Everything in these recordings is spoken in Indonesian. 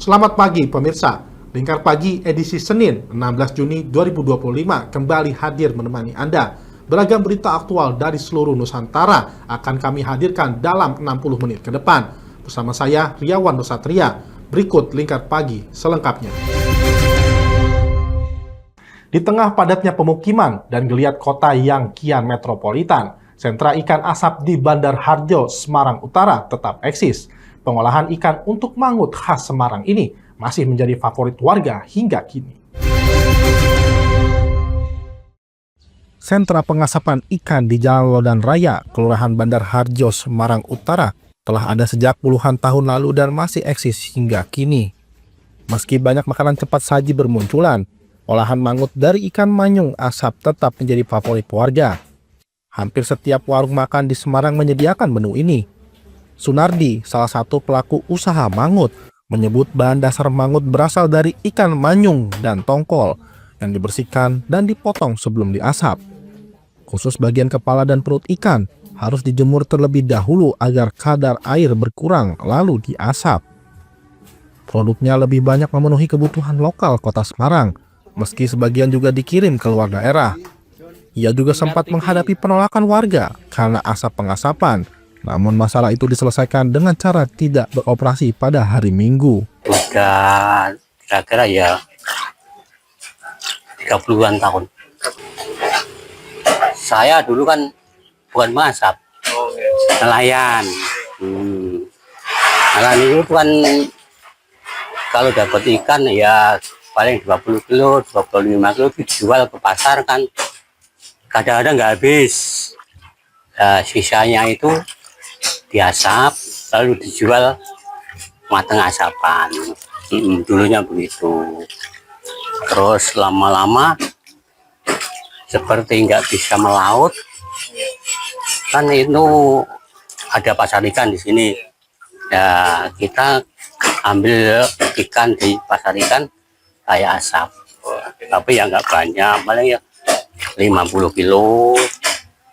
Selamat pagi pemirsa. Lingkar Pagi edisi Senin 16 Juni 2025 kembali hadir menemani Anda. Beragam berita aktual dari seluruh Nusantara akan kami hadirkan dalam 60 menit ke depan. Bersama saya Riawan Nusatria. Berikut Lingkar Pagi selengkapnya. Di tengah padatnya pemukiman dan geliat kota yang kian metropolitan, sentra ikan asap di Bandar Harjo, Semarang Utara tetap eksis. Pengolahan ikan untuk mangut khas Semarang ini masih menjadi favorit warga hingga kini. Sentra pengasapan ikan di Jalan Lodan Raya, Kelurahan Bandar Harjo, Semarang Utara telah ada sejak puluhan tahun lalu dan masih eksis hingga kini. Meski banyak makanan cepat saji bermunculan, olahan mangut dari ikan manyung asap tetap menjadi favorit warga. Hampir setiap warung makan di Semarang menyediakan menu ini. Sunardi, salah satu pelaku usaha mangut, menyebut bahan dasar mangut berasal dari ikan manyung dan tongkol yang dibersihkan dan dipotong sebelum diasap. Khusus bagian kepala dan perut ikan harus dijemur terlebih dahulu agar kadar air berkurang lalu diasap. Produknya lebih banyak memenuhi kebutuhan lokal kota Semarang, meski sebagian juga dikirim ke luar daerah. Ia juga sempat menghadapi penolakan warga karena asap pengasapan. Namun masalah itu diselesaikan dengan cara tidak beroperasi pada hari Minggu. Udah kira-kira ya 30-an tahun. Saya dulu kan bukan mengasap, nelayan. Nelayan itu kan kalau dapat ikan ya paling 20 kilo, 25 kilo dijual ke pasar kan. Kadang-kadang nggak habis. Sisanya itu diasap lalu dijual mateng asapan. Dulunya begitu. Terus lama-lama seperti nggak bisa melaut, kan itu ada pasar ikan di sini. Ya kita ambil ikan di pasar ikan kayak asap, tapi ya nggak banyak, paling ya 50 kilo,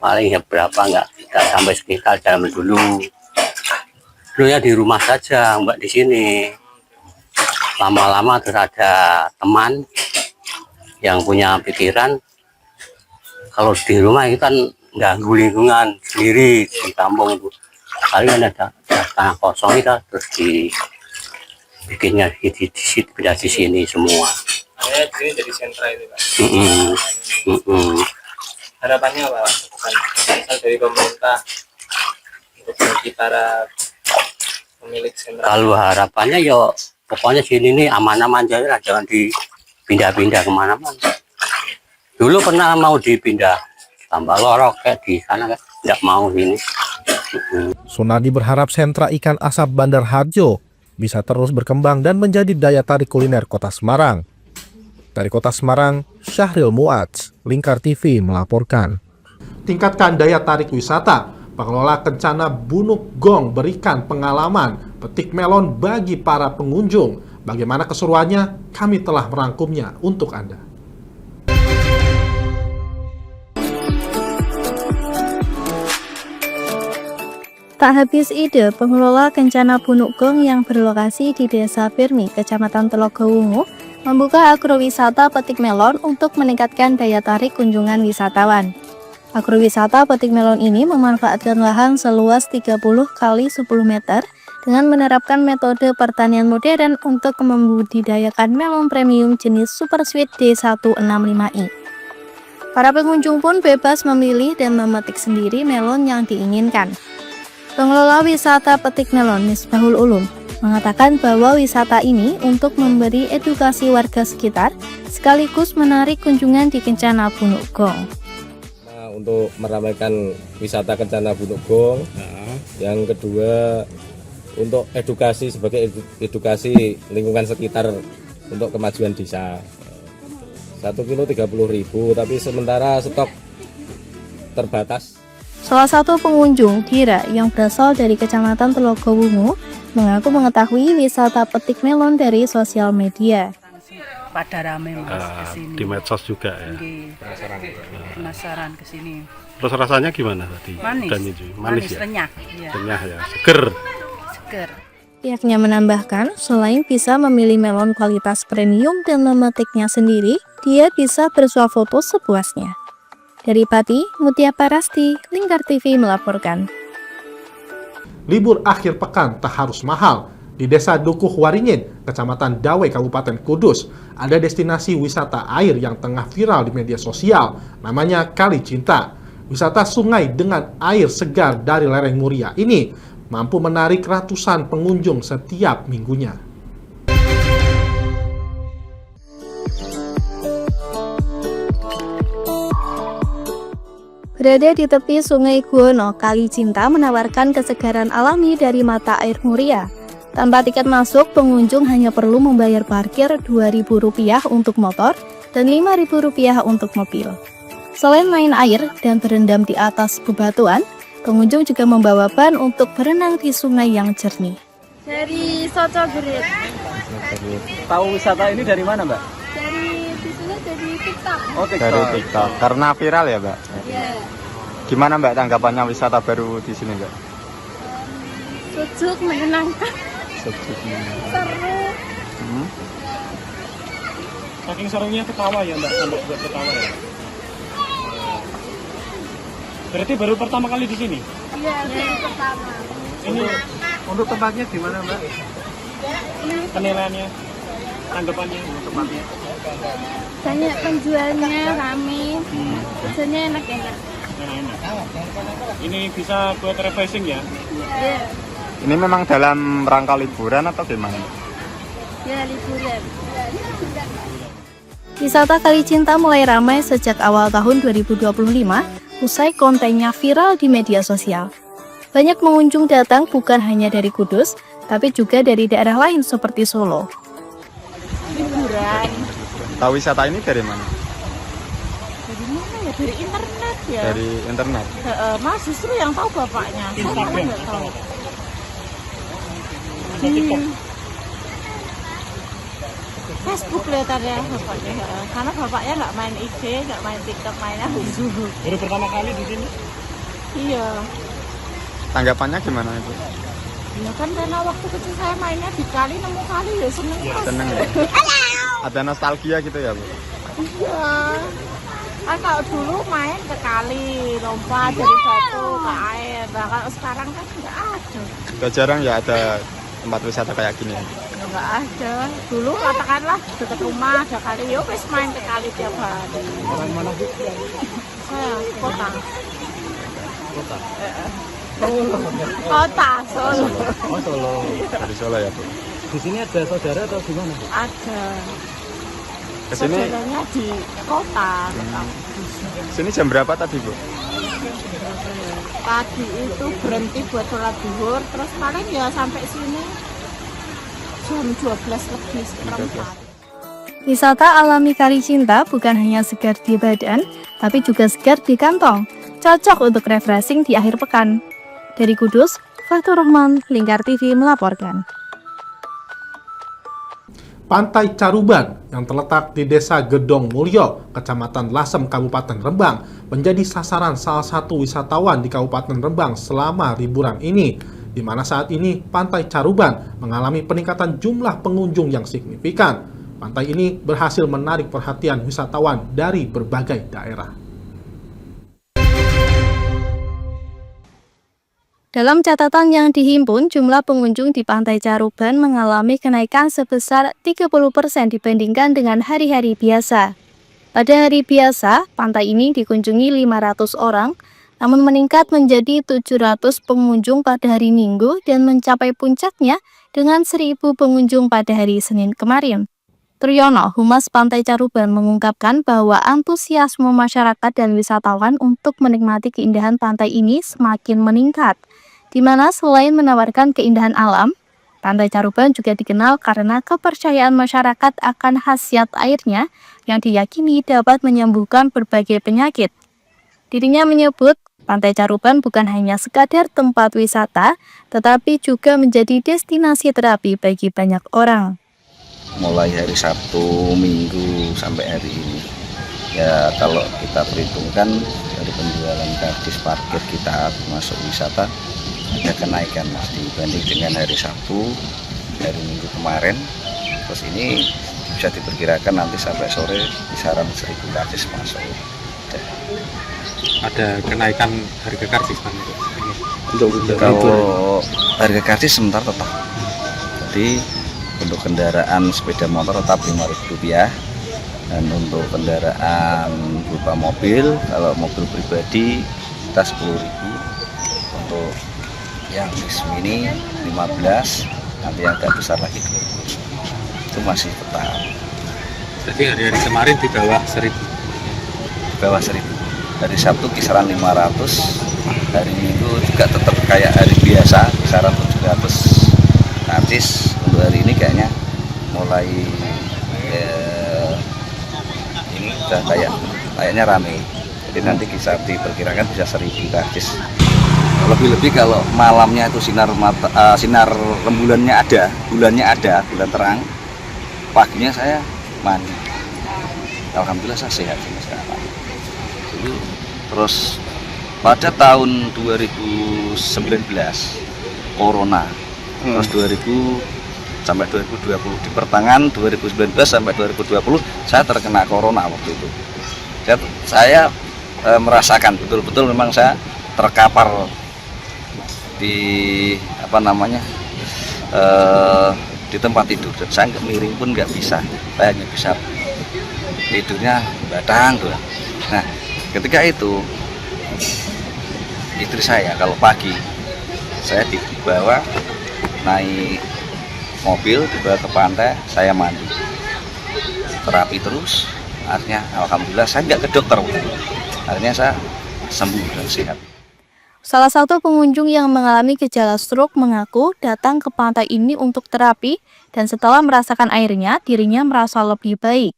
paling ya berapa nggak sampai sekitar dalam dulu ya di rumah saja, mbak di sini. Lama-lama terus ada teman yang punya pikiran kalau di rumah itu kan ganggu lingkungan sendiri di kampung itu, kali kan ada tanah kosong itu terus dibikinnya pindah di sini semua. Ini jadi sentra itu Pak. Harapannya apa? Misal dari pemerintah untuk bagi para pemilik sentra. Kalau harapannya ya pokoknya sini nih aman-aman aja, jangan dipindah-pindah kemana-mana. Dulu pernah mau dipindah tambah lorok kayak di sana kan, nggak mau ini. Sunardi berharap sentra ikan asap Bandar Harjo bisa terus berkembang dan menjadi daya tarik kuliner kota Semarang. Dari kota Semarang, Syahril Muadz, Lingkar TV melaporkan. Tingkatkan daya tarik wisata. Pengelola Kencana Bunuk Gong berikan pengalaman petik melon bagi para pengunjung. Bagaimana keseruannya? Kami telah merangkumnya untuk Anda. Tak habis ide, pengelola Kencana Bunuk Gong yang berlokasi di Desa Firmi, Kecamatan Telogowungu, membuka agrowisata petik melon untuk meningkatkan daya tarik kunjungan wisatawan. Agrowisata petik melon ini memanfaatkan lahan seluas 30 kali 10 meter dengan menerapkan metode pertanian modern untuk membudidayakan melon premium jenis Super Sweet D165i. Para pengunjung pun bebas memilih dan memetik sendiri melon yang diinginkan. Pengelola wisata petik melon Misbahul Ulum mengatakan bahwa wisata ini untuk memberi edukasi warga sekitar sekaligus menarik kunjungan di Kencana Bunuk Gong. Nah, untuk meramaikan wisata Kencana Bunuk Gong, yang kedua untuk edukasi sebagai edukasi lingkungan sekitar untuk kemajuan desa. 1 kilo 30.000, tapi sementara stok terbatas. Salah satu pengunjung, Dira, yang berasal dari Kecamatan Telogowungu, mengaku mengetahui wisata petik melon dari sosial media. Pada rame Mas kesini. Di medsos juga ya. Penasaran kesini. Terus rasanya gimana tadi? Manis. Dan itu manis ya. Renyah. Ya. Renyah ya. Seger. Seger. Pihaknya menambahkan, selain bisa memilih melon kualitas premium dan memetiknya sendiri, dia bisa bersuah foto sepuasnya. Dari Pati, Mutia Parasti, Lingkar TV melaporkan. Libur akhir pekan tak harus mahal. Di Desa Dukuh Waringin, Kecamatan Dawai, Kabupaten Kudus, ada destinasi wisata air yang tengah viral di media sosial, namanya Kali Cinta. Wisata sungai dengan air segar dari lereng Muria ini mampu menarik ratusan pengunjung setiap minggunya. Berada di tepi Sungai Guono, Kali Cinta menawarkan kesegaran alami dari mata air Muria. Tanpa tiket masuk, pengunjung hanya perlu membayar parkir Rp2.000 untuk motor dan Rp5.000 untuk mobil. Selain main air dan berendam di atas bebatuan, pengunjung juga membawa ban untuk berenang di sungai yang jernih. Dari Soco Grid. Tahu wisata ini dari mana, Mbak? Dari TikTok. Oh, TikTok. Dari TikTok. Karena viral ya, Mbak? Iya. Gimana Mbak tanggapannya wisata baru di sini, Mbak? Sejuk, menyenangkan, Sejujurnya. seru. Saking serunya ketawa ya Mbak, sampai buat ketawa ya. Berarti baru pertama kali di sini? Iya, baru pertama. Ini Untuk tempatnya gimana, Mbak? penilaiannya, tanggapannya tempatnya. Banyak penjualnya, rame. Biasanya enak-enak. Enak. Ini bisa buat refreshing ya? Iya, Ini memang dalam rangka liburan atau gimana? ya liburan. Wisata Kali Cinta mulai ramai sejak awal tahun 2025, usai kontennya viral di media sosial. Banyak pengunjung datang bukan hanya dari Kudus, tapi juga dari daerah lain seperti Solo. Liburan. Tahu wisata ini dari mana? Dari mana ya? Dari internet ya. Dari internet. Mas justru yang tahu bapaknya. Instagram. Saya nggak tahu. Facebook kelihatannya bapaknya. Karena bapaknya nggak main IG, nggak main TikTok, mainnya Facebook. Baru pertama kali di sini? Iya. Tanggapannya gimana itu? Ya kan karena waktu kecil saya mainnya di kali, nemu kali ya seneng mas. Seneng ya? Ada nostalgia gitu ya, Bu? Iya. Kan kalau dulu main ke kali, lompat dari batu ke air. Nah kalau sekarang kan nggak ada. Udah jarang ya ada tempat wisata kayak gini ya? Ya, nggak ada. Dulu katakanlah dekat rumah ada kali, yuk wis main ke kali tiap hari. Orang mana Bu? Saya kota. Kota. Kota Solo. Oh Solo. Dari Solo ya, Bu? Di sini ada saudara atau gimana Bu? Ada. Kesini, Saudaranya di kota. sini jam berapa tadi, Bu? Tadi itu berhenti buat sholat zuhur, terus paling ya sampai sini jam 12 lebih seperempat. Wisata alami Kali Cinta bukan hanya segar di badan, tapi juga segar di kantong. Cocok untuk refreshing di akhir pekan. Dari Kudus, Fatur Rahman, Lingkar TV melaporkan. Pantai Caruban yang terletak di Desa Gedong Mulyo, Kecamatan Lasem, Kabupaten Rembang, menjadi sasaran salah satu wisatawan di Kabupaten Rembang selama liburan ini, di mana saat ini Pantai Caruban mengalami peningkatan jumlah pengunjung yang signifikan. Pantai ini berhasil menarik perhatian wisatawan dari berbagai daerah. Dalam catatan yang dihimpun, jumlah pengunjung di Pantai Caruban mengalami kenaikan sebesar 30% dibandingkan dengan hari-hari biasa. Pada hari biasa, pantai ini dikunjungi 500 orang, namun meningkat menjadi 700 pengunjung pada hari Minggu dan mencapai puncaknya dengan 1.000 pengunjung pada hari Senin kemarin. Triyono, Humas Pantai Caruban, mengungkapkan bahwa antusiasme masyarakat dan wisatawan untuk menikmati keindahan pantai ini semakin meningkat, di mana selain menawarkan keindahan alam, Pantai Caruban juga dikenal karena kepercayaan masyarakat akan khasiat airnya yang diyakini dapat menyembuhkan berbagai penyakit. Dirinya menyebut, Pantai Caruban bukan hanya sekadar tempat wisata, tetapi juga menjadi destinasi terapi bagi banyak orang. Mulai hari Sabtu, Minggu sampai hari ini. Ya kalau kita perhitungkan dari penjualan karcis parkir kita masuk wisata ada kenaikan Mas dibanding dengan hari Sabtu, hari Minggu kemarin. Terus ini bisa diperkirakan nanti sampai sore kisaran 1.000 karcis masuk. Ada kenaikan harga karcis Bang untuk Kalau harga karcis sementara tetap. Jadi untuk kendaraan sepeda motor tetap Rp5.000, dan untuk kendaraan berupa mobil, kalau mobil pribadi kita Rp10.000. Untuk yang Mini 15, nanti yang agak besar lagi 20. Itu masih tetap. Jadi hari-hari kemarin di bawah 1.000. Bawah 1.000. Hari Sabtu kisaran 500, hari Minggu juga tetap kayak hari biasa kisaran 700 karcis. Untuk hari ini kayaknya mulai ini udah kayaknya rame. Jadi nanti bisa diperkirakan bisa 1.000 karcis. Lebih-lebih kalau malamnya itu sinar rembulannya ada, bulan terang. Paginya saya mandi. Alhamdulillah saya sehat sekarang. Terus pada tahun 2019 corona, terus 2000 sampai 2020, di pertengahan 2019 sampai 2020 saya terkena corona waktu itu. Saya merasakan betul-betul memang saya terkapar di di tempat tidur, dan saya nggak miring pun nggak bisa, saya hanya bisa tidurnya badang doang. Nah, ketika itu istri saya kalau pagi saya dibawa naik mobil, dibawa ke pantai, saya mandi, terapi terus. Akhirnya alhamdulillah saya nggak ke dokter, akhirnya saya sembuh dan sehat. Salah satu pengunjung yang mengalami gejala stroke mengaku datang ke pantai ini untuk terapi, dan setelah merasakan airnya, dirinya merasa lebih baik.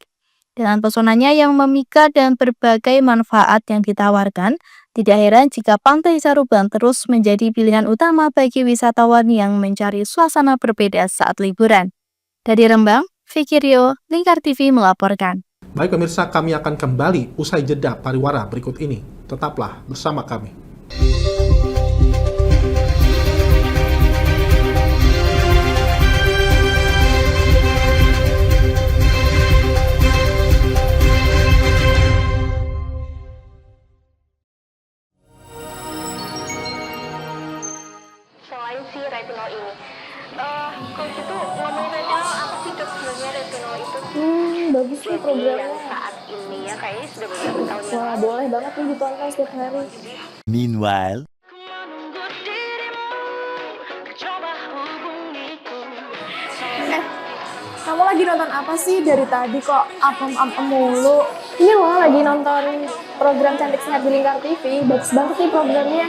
Dengan pesonanya yang memikat dan berbagai manfaat yang ditawarkan, tidak heran jika Pantai Saruban terus menjadi pilihan utama bagi wisatawan yang mencari suasana berbeda saat liburan. Dari Rembang, Vicky Rio, Lingkar TV melaporkan. Baik pemirsa, kami akan kembali usai jeda pariwara berikut ini. Tetaplah bersama kami. Selain si retinol ini, kalau gitu ngomongin retinol, apa sih dok sebenarnya retinol itu? Bagus sih programnya. Yang saat ini ya kayaknya sudah beberapa tahun yang lalu. Boleh banget nih ditonton setiap hari. Meanwhile, Kamu lagi nonton apa sih dari tadi kok apem-apem mulu? Ini loh lagi nonton program Cantik Sehat di Lingkar TV. Bagus banget nih programnya.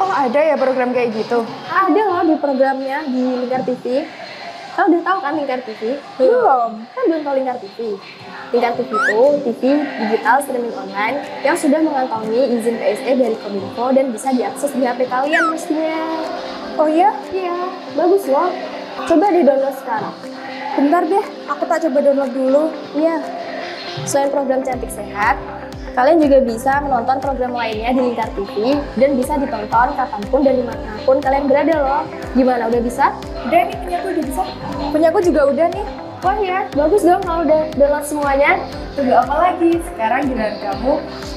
Oh ada ya program kayak gitu? Ada loh di programnya di Lingkar TV. Kamu udah tahu kan Lingkar TV? Belum. Kan belum tahu Lingkar TV. Lingkar TV itu TV digital streaming online yang sudah mengantongi izin PSE dari Kominfo dan bisa diakses di HP kalian mestinya. Oh iya? Iya, bagus loh. Coba di-download sekarang. Bentar deh, aku tak coba download dulu. Iya. Selain program Cantik Sehat, kalian juga bisa menonton program lainnya di Lingkar TV dan bisa ditonton kapanpun dan dimanapun kalian berada loh. Gimana, udah bisa? Udah nih, punyaku udah bisa. Punyaku juga udah nih. Wah ya, bagus dong kalau udah download semuanya. Tunggu apa lagi? Sekarang giliran kamu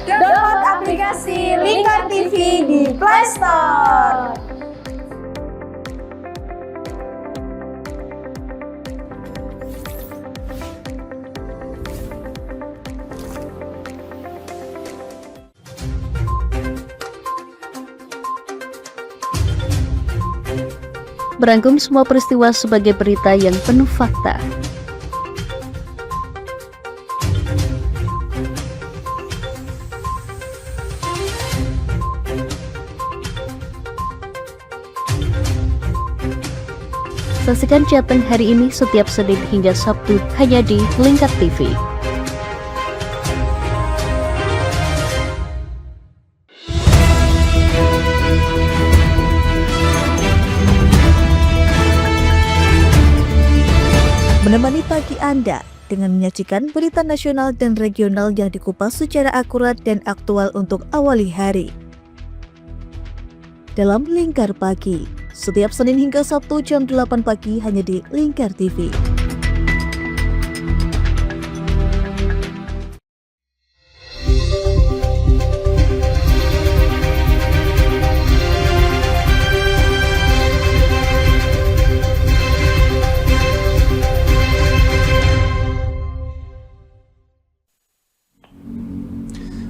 download aplikasi Lingkar TV di Play Store. Merangkum semua peristiwa sebagai berita yang penuh fakta. Saksikan Jateng hari ini setiap Senin hingga Sabtu hanya di Lingkar TV. Menemani pagi Anda dengan menyajikan berita nasional dan regional yang dikupas secara akurat dan aktual untuk awali hari. dalam Lingkar Pagi. Setiap Senin hingga Sabtu jam 8 pagi hanya di Lingkar TV.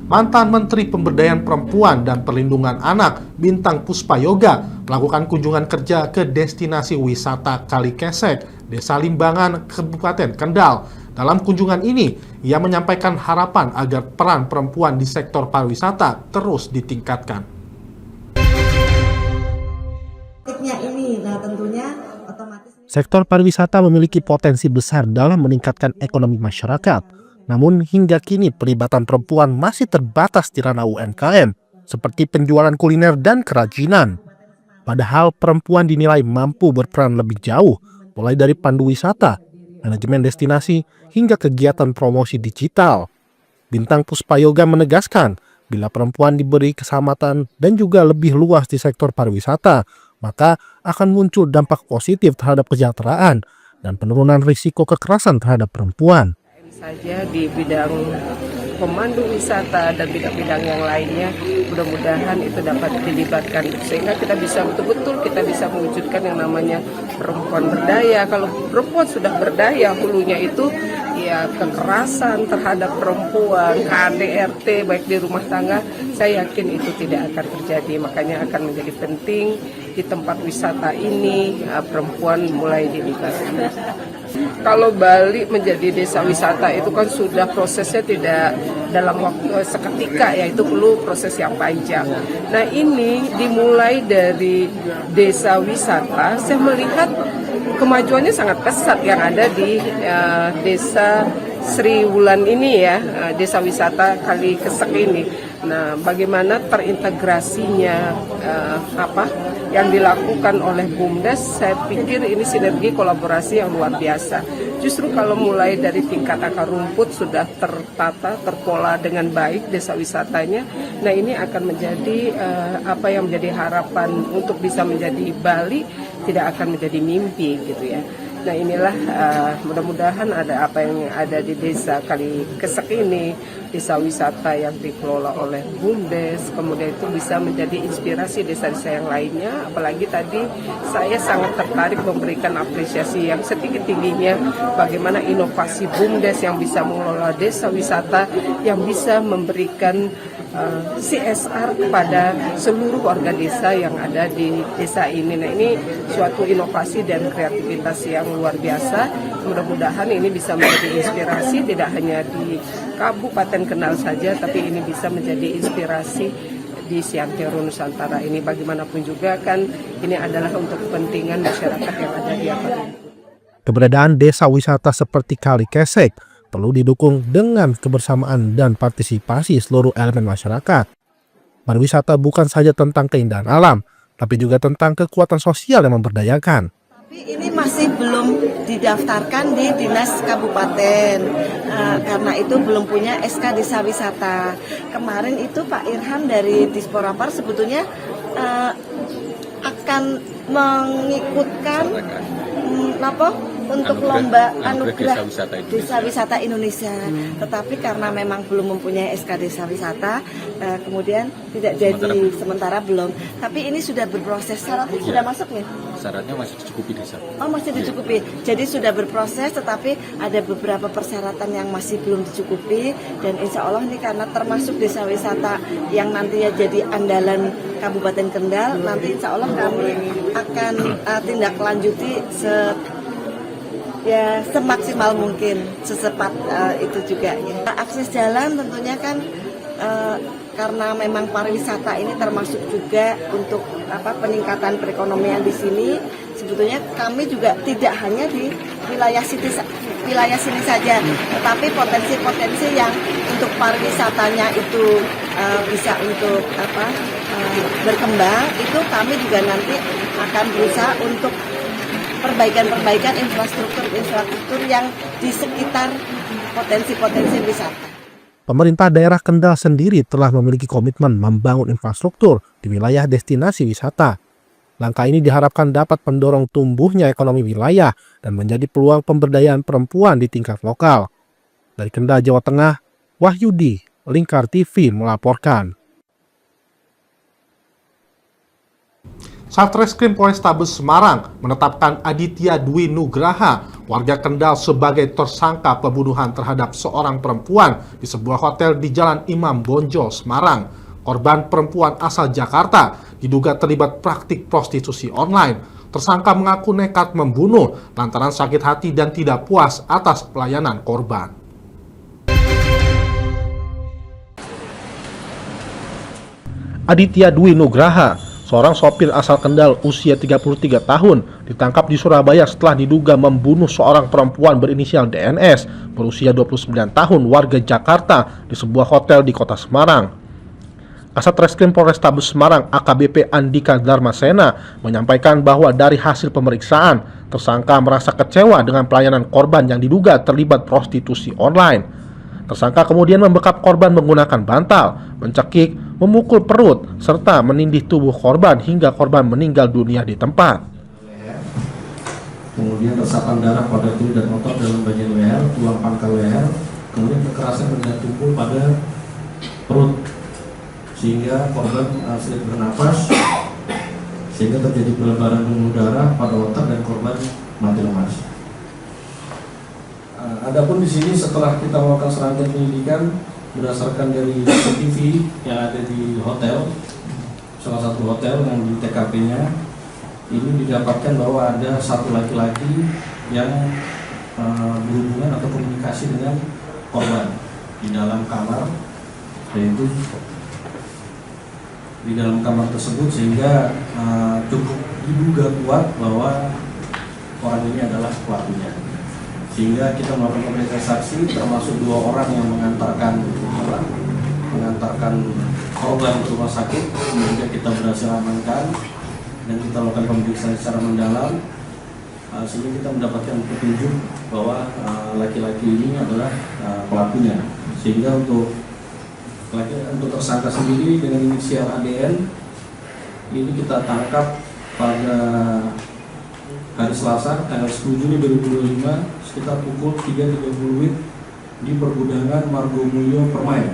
Mantan Menteri Pemberdayaan Perempuan dan Perlindungan Anak Bintang Puspayoga melakukan kunjungan kerja ke destinasi wisata Kalikesek, Desa Limbangan, Kabupaten Kendal. Dalam kunjungan ini, ia menyampaikan harapan agar peran perempuan di sektor pariwisata terus ditingkatkan. Sektor pariwisata memiliki potensi besar dalam meningkatkan ekonomi masyarakat. Namun hingga kini pelibatan perempuan masih terbatas di ranah UMKM seperti penjualan kuliner dan kerajinan. Padahal perempuan dinilai mampu berperan lebih jauh, mulai dari pandu wisata, manajemen destinasi, hingga kegiatan promosi digital. Bintang Puspayoga menegaskan, bila perempuan diberi keselamatan dan juga lebih luas di sektor pariwisata, maka akan muncul dampak positif terhadap kesejahteraan dan penurunan risiko kekerasan terhadap perempuan. Saja di bidang pemandu wisata dan bidang-bidang yang lainnya, mudah-mudahan itu dapat dilibatkan sehingga kita bisa betul-betul mewujudkan yang namanya perempuan berdaya. Kalau perempuan sudah berdaya, hulunya itu ya kekerasan terhadap perempuan, KDRT baik di rumah tangga, saya yakin itu tidak akan terjadi. Makanya akan menjadi penting di tempat wisata ini perempuan mulai dilibatkan. Kalau Bali menjadi desa wisata itu kan sudah prosesnya tidak dalam waktu seketika, ya itu perlu proses yang panjang. Nah ini dimulai dari desa wisata, saya melihat kemajuannya sangat pesat yang ada di desa Sri Wulan ini ya, desa wisata Kalikesek ini. Nah, bagaimana terintegrasinya yang dilakukan oleh BUMDes, saya pikir ini sinergi kolaborasi yang luar biasa. Justru kalau mulai dari tingkat akar rumput sudah tertata, terpola dengan baik desa wisatanya, nah ini akan menjadi yang menjadi harapan untuk bisa menjadi Bali, tidak akan menjadi mimpi gitu ya. Nah inilah mudah-mudahan ada apa yang ada di desa Kalikesek ini, desa wisata yang dikelola oleh BUMDes, kemudian itu bisa menjadi inspirasi desa-desa yang lainnya. Apalagi tadi saya sangat tertarik memberikan apresiasi yang setinggi-tingginya bagaimana inovasi BUMDes yang bisa mengelola desa wisata, yang bisa memberikan CSR kepada seluruh warga desa yang ada di desa ini. Nah ini suatu inovasi dan kreativitas yang luar biasa. Mudah-mudahan ini bisa menjadi inspirasi tidak hanya di Kabupaten Kendal saja, tapi ini bisa menjadi inspirasi di Siantero Nusantara ini. Bagaimanapun juga kan ini adalah untuk kepentingan masyarakat yang ada di atas. Keberadaan desa wisata seperti Kalikesek perlu didukung dengan kebersamaan dan partisipasi seluruh elemen masyarakat. Pariwisata bukan saja tentang keindahan alam, tapi juga tentang kekuatan sosial yang memberdayakan. Tapi ini masih belum didaftarkan di Dinas Kabupaten, karena itu belum punya SK Desa Wisata. Kemarin itu Pak Irham dari Disporapar sebetulnya akan mengikutkan untuk lomba anugerah Desa Wisata Indonesia, tetapi karena memang belum mempunyai SK Desa Wisata, kemudian tidak jadi, sementara belum. Tapi ini sudah berproses, syaratnya sudah masuk ya? Syaratnya masih dicukupi desa. Oh masih dicukupi, jadi sudah berproses, tetapi ada beberapa persyaratan yang masih belum dicukupi, dan insya Allah ini karena termasuk desa wisata yang nantinya jadi andalan Kabupaten Kendal, nanti insya Allah kami akan tindak lanjuti semaksimal mungkin, secepat itu juga ya. Akses jalan tentunya kan karena memang pariwisata ini termasuk juga untuk peningkatan perekonomian di sini. Sebetulnya kami juga tidak hanya di wilayah sini saja, tetapi potensi-potensi yang untuk pariwisatanya itu bisa untuk berkembang, itu kami juga nanti akan berusaha untuk perbaikan infrastruktur yang di sekitar potensi-potensi wisata. Pemerintah daerah Kendal sendiri telah memiliki komitmen membangun infrastruktur di wilayah destinasi wisata. Langkah ini diharapkan dapat mendorong tumbuhnya ekonomi wilayah dan menjadi peluang pemberdayaan perempuan di tingkat lokal. Dari Kendal, Jawa Tengah, Wahyudi, Lingkar TV melaporkan. Satreskrim Polrestabes Semarang menetapkan Aditya Dwi Nugraha, warga Kendal, sebagai tersangka pembunuhan terhadap seorang perempuan di sebuah hotel di Jalan Imam Bonjol, Semarang. Korban perempuan asal Jakarta diduga terlibat praktik prostitusi online. Tersangka mengaku nekat membunuh lantaran sakit hati dan tidak puas atas pelayanan korban. Aditya Dwi Nugraha, seorang sopir asal Kendal usia 33 tahun, ditangkap di Surabaya setelah diduga membunuh seorang perempuan berinisial DNS berusia 29 tahun warga Jakarta di sebuah hotel di kota Semarang. Kasat Reskrim Polrestabes Semarang AKBP Andika Dharmasena menyampaikan bahwa dari hasil pemeriksaan, tersangka merasa kecewa dengan pelayanan korban yang diduga terlibat prostitusi online. Tersangka kemudian membekap korban menggunakan bantal, mencekik, memukul perut, serta menindih tubuh korban hingga korban meninggal dunia di tempat. Kemudian resapan darah pada tubuh dan otot dalam bagian leher, tulang pangkal leher, kemudian kekerasan benda tubuh pada perut, sehingga korban sulit bernapas, sehingga terjadi pelebaran pembuluh darah pada otak dan korban mati lemas. Adapun di sini setelah kita melakukan serangkaian penyelidikan berdasarkan dari CCTV yang ada di hotel, salah satu hotel yang di TKP-nya, ini didapatkan bahwa ada satu laki-laki yang berhubungan atau komunikasi dengan korban di dalam kamar, yaitu di dalam kamar tersebut, sehingga cukup diduga kuat bahwa orang ini adalah pelakunya. Sehingga kita melakukan pemeriksaan saksi, termasuk 2 orang yang mengantarkan korban ke rumah sakit, kemudian kita berhasil amankan dan kita lakukan pemeriksaan secara mendalam, sehingga kita mendapatkan petunjuk bahwa laki-laki ini adalah pelakunya. Sehingga untuk tersangka sendiri dengan inisial ADN ini kita tangkap pada hari Selasa tanggal 10 Juni 2025 sekitar pukul 3.30 di pergudangan Margomulyo Permai,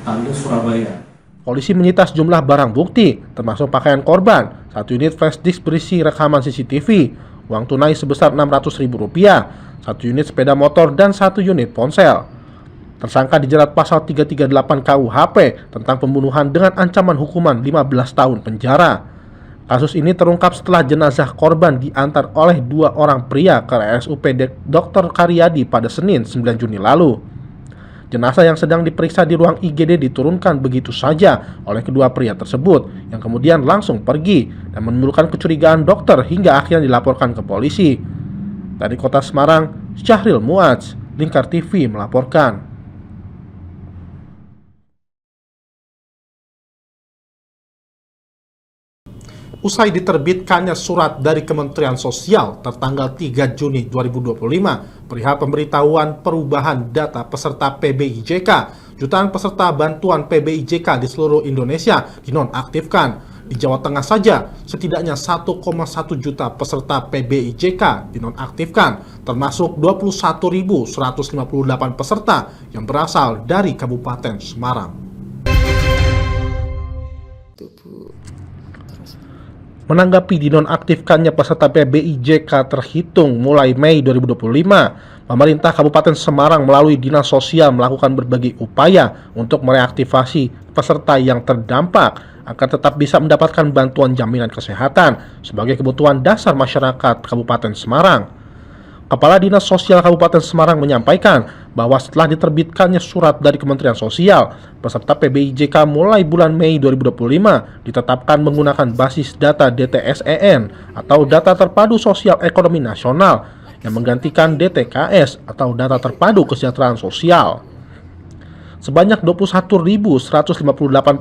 Tandes, Surabaya. Polisi menyita sejumlah barang bukti, termasuk pakaian korban, 1 unit flash disk berisi rekaman CCTV, uang tunai sebesar Rp600.000, 1 unit sepeda motor, dan 1 unit ponsel. Tersangka dijerat pasal 338 KUHP tentang pembunuhan dengan ancaman hukuman 15 tahun penjara. Kasus ini terungkap setelah jenazah korban diantar oleh 2 orang pria ke RSUP Dr. Karyadi pada Senin 9 Juni lalu. Jenazah yang sedang diperiksa di ruang IGD diturunkan begitu saja oleh kedua pria tersebut, yang kemudian langsung pergi dan menimbulkan kecurigaan dokter hingga akhirnya dilaporkan ke polisi. Dari kota Semarang, Syahril Muadz, Lingkar TV melaporkan. Usai diterbitkannya surat dari Kementerian Sosial tertanggal 3 Juni 2025 perihal pemberitahuan perubahan data peserta PBIJK, jutaan peserta bantuan PBIJK di seluruh Indonesia dinonaktifkan. Di Jawa Tengah saja, setidaknya 1,1 juta peserta PBIJK dinonaktifkan, termasuk 21.158 peserta yang berasal dari Kabupaten Semarang. Menanggapi dinonaktifkannya peserta PBIJK terhitung mulai Mei 2025, pemerintah Kabupaten Semarang melalui Dinas Sosial melakukan berbagai upaya untuk mereaktivasi peserta yang terdampak agar tetap bisa mendapatkan bantuan jaminan kesehatan sebagai kebutuhan dasar masyarakat Kabupaten Semarang. Kepala Dinas Sosial Kabupaten Semarang menyampaikan bahwa setelah diterbitkannya surat dari Kementerian Sosial, peserta PBIJK mulai bulan Mei 2025 ditetapkan menggunakan basis data DTSEN atau Data Terpadu Sosial Ekonomi Nasional yang menggantikan DTKS atau Data Terpadu Kesejahteraan Sosial. Sebanyak 21.158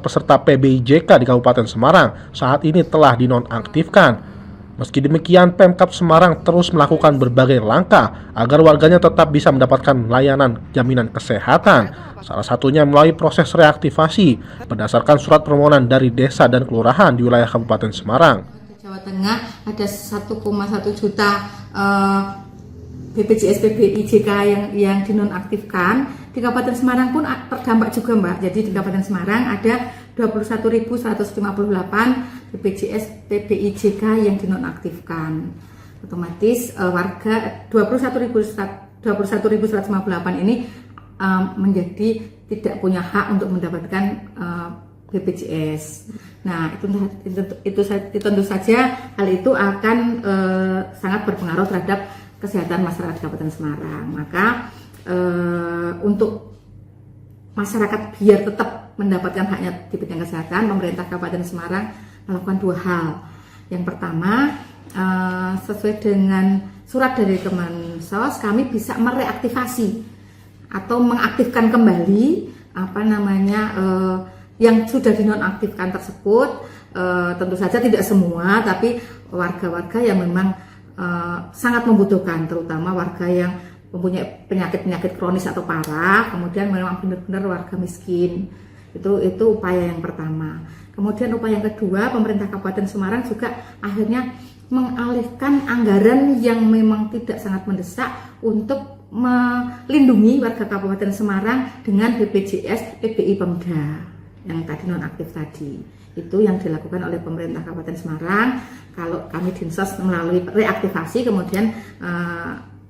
peserta PBIJK di Kabupaten Semarang saat ini telah dinonaktifkan. Meski demikian, Pemkab Semarang terus melakukan berbagai langkah agar warganya tetap bisa mendapatkan layanan jaminan kesehatan salah satunya melalui proses reaktivasi berdasarkan surat permohonan dari desa dan kelurahan di wilayah Kabupaten Semarang. Jawa Tengah ada 1,1 juta BPJS PBIJK yang dinonaktifkan. Di Kabupaten Semarang pun terdampak juga, Mbak. Jadi di Kabupaten Semarang ada 21.158 BPJS PBIJK yang dinonaktifkan. Otomatis warga 21.158 ini menjadi tidak punya hak untuk mendapatkan BPJS. Nah, itu tentu saja hal itu akan sangat berpengaruh terhadap kesehatan masyarakat Kabupaten Semarang. Maka untuk masyarakat biar tetap mendapatkan haknya di bidang kesehatan, pemerintah Kabupaten Semarang melakukan 2 hal. Yang pertama, sesuai dengan surat dari Kemensos, kami bisa mereaktivasi atau mengaktifkan kembali yang sudah dinonaktifkan tersebut. Tentu saja tidak semua, tapi warga-warga yang memang sangat membutuhkan, terutama warga yang mempunyai penyakit-penyakit kronis atau parah, kemudian memang benar-benar warga miskin. Itu upaya yang pertama. Kemudian upaya yang kedua, pemerintah Kabupaten Semarang juga akhirnya mengalihkan anggaran yang memang tidak sangat mendesak untuk melindungi warga Kabupaten Semarang dengan BPJS PBI Pemda yang tadi nonaktif tadi. Itu yang dilakukan oleh pemerintah Kabupaten Semarang. Kalau kami Dinsos melalui reaktivasi, kemudian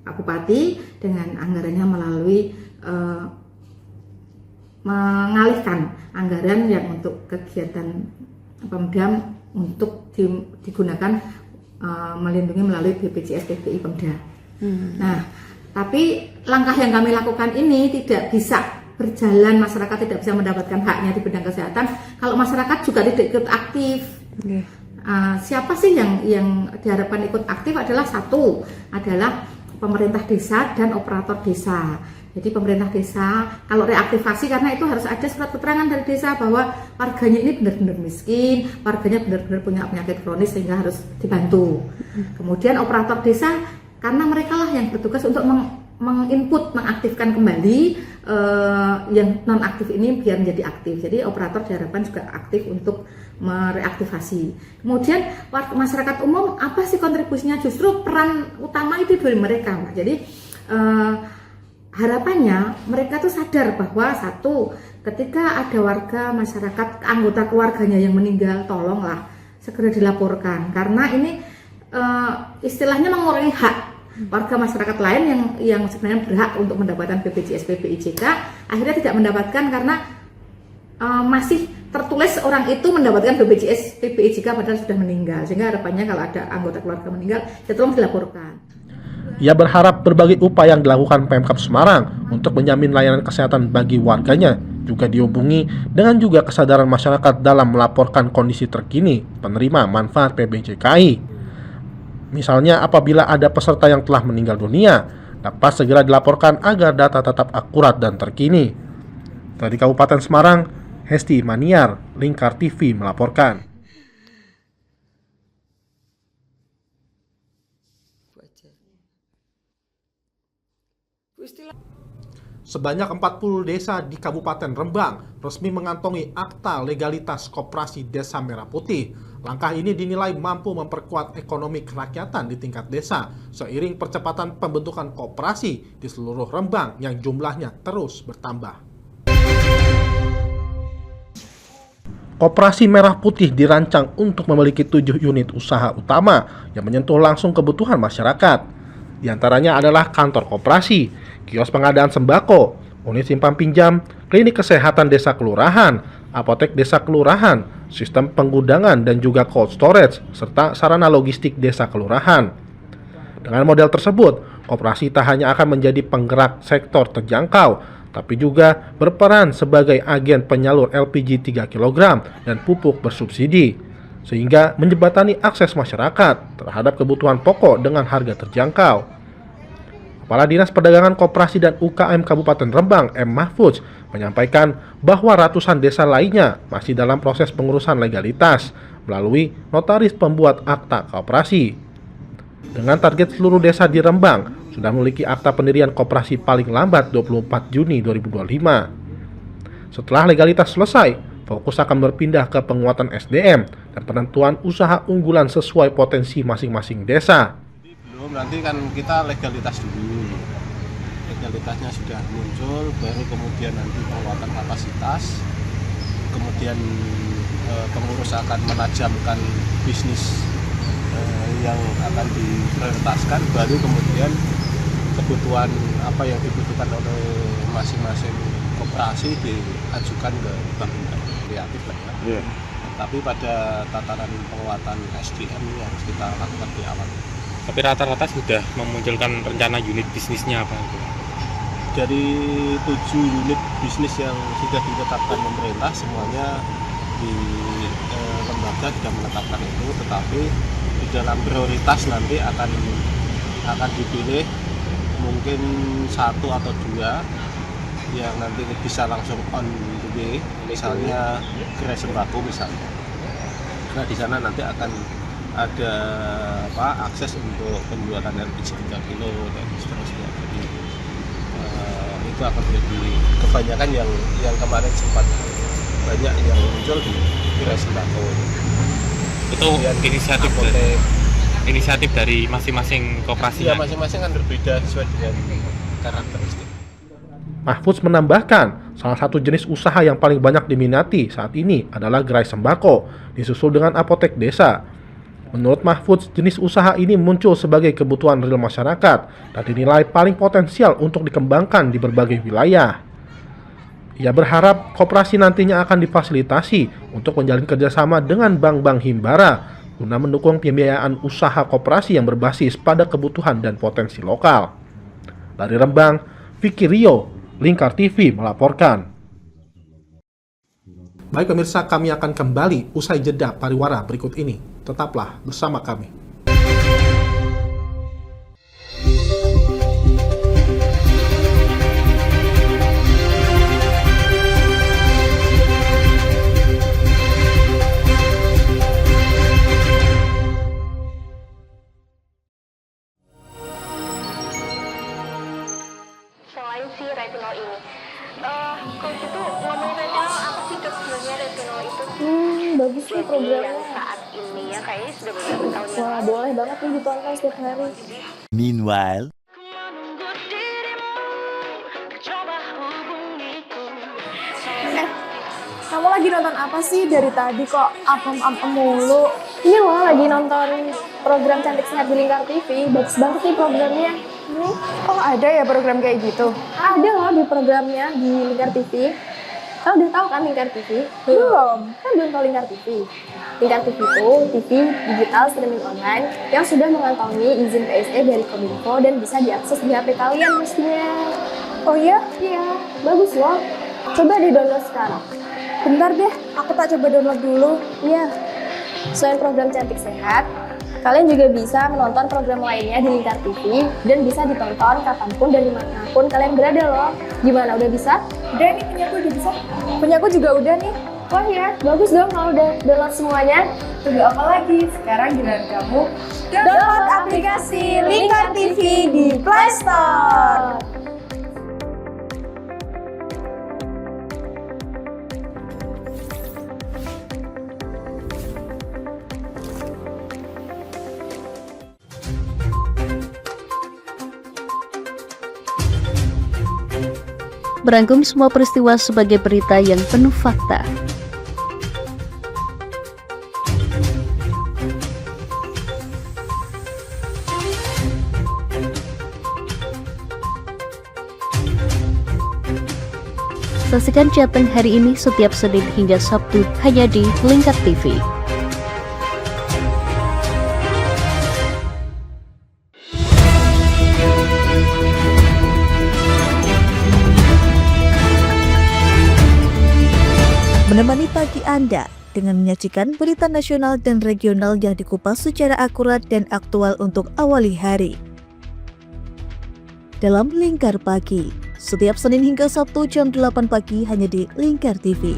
Pak Bupati dengan anggarannya melalui mengalihkan anggaran yang untuk kegiatan Pemda untuk digunakan melindungi melalui BPJS PBI Pemda. Nah, tapi langkah yang kami lakukan ini tidak bisa berjalan, masyarakat tidak bisa mendapatkan haknya di bidang kesehatan kalau masyarakat juga tidak ikut aktif. Siapa sih yang diharapkan ikut aktif adalah adalah pemerintah desa dan operator desa. Jadi pemerintah desa kalau reaktivasi, karena itu harus ada surat keterangan dari desa bahwa warganya ini benar-benar miskin, warganya benar-benar punya penyakit kronis sehingga harus dibantu. Kemudian operator desa, karena mereka lah yang bertugas untuk menginput, mengaktifkan kembali yang non aktif ini biar menjadi aktif. Jadi operator diharapkan juga aktif untuk mereaktivasi. Kemudian masyarakat umum, apa sih kontribusinya? Justru peran utama itu dari mereka, Mbak. Jadi harapannya mereka tuh sadar bahwa ketika ada warga masyarakat, anggota keluarganya yang meninggal, tolonglah segera dilaporkan, karena ini istilahnya mengurangi hak warga masyarakat lain yang sebenarnya berhak untuk mendapatkan BPJS PBIJK, akhirnya tidak mendapatkan karena masih tertulis orang itu mendapatkan BPJS PBIJK padahal sudah meninggal. Sehingga harapannya kalau ada anggota keluarga meninggal, ya tolong dilaporkan. Ia berharap berbagai upaya yang dilakukan Pemkab Semarang untuk menjamin layanan kesehatan bagi warganya juga dihubungi dengan juga kesadaran masyarakat dalam melaporkan kondisi terkini penerima manfaat PBJKI. Misalnya apabila ada peserta yang telah meninggal dunia, dapat segera dilaporkan agar data tetap akurat dan terkini. Dari Kabupaten Semarang, Hesti Maniar, Lingkar TV melaporkan. Sebanyak 40 desa di Kabupaten Rembang resmi mengantongi akta legalitas Koperasi Desa Merah Putih. Langkah ini dinilai mampu memperkuat ekonomi kerakyatan di tingkat desa seiring percepatan pembentukan koperasi di seluruh Rembang yang jumlahnya terus bertambah. Koperasi Merah Putih dirancang untuk memiliki 7 unit usaha utama yang menyentuh langsung kebutuhan masyarakat. Di antaranya adalah kantor koperasi, kios pengadaan sembako, unit simpan pinjam, klinik kesehatan desa kelurahan, apotek desa kelurahan, sistem penggudangan dan juga cold storage, serta sarana logistik desa kelurahan. Dengan model tersebut, koperasi tak hanya akan menjadi penggerak sektor terjangkau, tapi juga berperan sebagai agen penyalur LPG 3 kg dan pupuk bersubsidi, sehingga menjembatani akses masyarakat terhadap kebutuhan pokok dengan harga terjangkau. Kepala Dinas Perdagangan Koperasi dan UKM Kabupaten Rembang, M. Mahfudz, menyampaikan bahwa ratusan desa lainnya masih dalam proses pengurusan legalitas melalui notaris pembuat akta koperasi. Dengan target seluruh desa di Rembang sudah memiliki akta pendirian koperasi paling lambat 24 Juni 2025. Setelah legalitas selesai, fokus akan berpindah ke penguatan SDM dan penentuan usaha unggulan sesuai potensi masing-masing desa. Belum, nanti kan kita legalitas dulu. Legalitasnya sudah muncul, baru kemudian nanti penguatan kapasitas, kemudian pengurus akan menajamkan bisnis yang akan diprioritaskan, baru kemudian kebutuhan apa yang dibutuhkan oleh masing-masing koperasi diajukan ke bank kreatif lah ya. Tapi pada tataran penguatan SDM ini harus kita lakukan di awal. Tapi rata-rata sudah memunculkan rencana unit bisnisnya apa? Dari 7 unit bisnis yang sudah ditetapkan pemerintah, semuanya di lembaga sudah menetapkan itu, tetapi di dalam prioritas nanti akan dipilih mungkin 1 atau 2 yang nanti bisa langsung on the way, misalnya gerai sembako misalnya. Nah di sana nanti akan ada akses untuk penjualan LPG 3 kilo dan seterusnya. Jadi itu akan menjadi kebanyakan yang kemarin sempat banyak yang muncul di gerai sembako. Itu inisiatif dari masing-masing koperasi. Ya, masing-masing kan berbeda sesuai dengan karakteristik. Mahfudz menambahkan, salah satu jenis usaha yang paling banyak diminati saat ini adalah gerai sembako, disusul dengan apotek desa. Menurut Mahfudz, jenis usaha ini muncul sebagai kebutuhan real masyarakat dan dinilai paling potensial untuk dikembangkan di berbagai wilayah. Ia berharap koperasi nantinya akan difasilitasi untuk menjalin kerjasama dengan bank-bank himbara guna mendukung pembiayaan usaha koperasi yang berbasis pada kebutuhan dan potensi lokal. Dari Rembang, Vicky Rio, Lingkar TV melaporkan. Baik pemirsa, kami akan kembali usai jeda pariwara berikut ini. Tetaplah bersama kami. Selain si retinol ini, kalau gitu ngomongin retinol, apa sih dok sebenarnya retinol itu? Bagus nih programnya. Yang saat ini ya kayaknya sudah beberapa tahun yang Wah, boleh banget nih ditonton setiap hari. Meanwhile, Kamu lagi nonton apa sih dari tadi kok apem-apem mulu? Iya loh, lagi nonton program Cantik Sehat di Lingkar TV. Bagus banget nih programnya. Oh ada ya program kayak gitu? Ada loh di programnya di Lingkar TV. Kamu udah tahu kan Lingkar TV? Belum. Kan belum tahu Lingkar TV. Lingkar TV itu TV digital streaming online yang sudah mengantongi izin PSE dari Kominfo dan bisa diakses di HP kalian mestinya. Oh iya? Iya, bagus loh. Coba di-download sekarang. Bentar deh, aku tak coba download dulu. Iya. Selain program Cantik Sehat, kalian juga bisa menonton program lainnya di Lingkar TV dan bisa ditonton kapanpun dan dimanapun kalian berada loh. Gimana, udah bisa? Udah nih, punyaku udah bisa. Punyaku juga udah nih. Wah ya, bagus dong kalau udah download semuanya. Tunggu apa lagi? Sekarang giliran kamu download aplikasi Lingkar TV di Play Store. Merangkum semua peristiwa sebagai berita yang penuh fakta. Saksikan Jateng hari ini setiap Senin hingga Sabtu hanya di Lingkar TV. Menemani pagi Anda dengan menyajikan berita nasional dan regional yang dikupas secara akurat dan aktual untuk awali hari. Dalam Lingkar Pagi, setiap Senin hingga Sabtu jam 8 pagi hanya di Lingkar TV.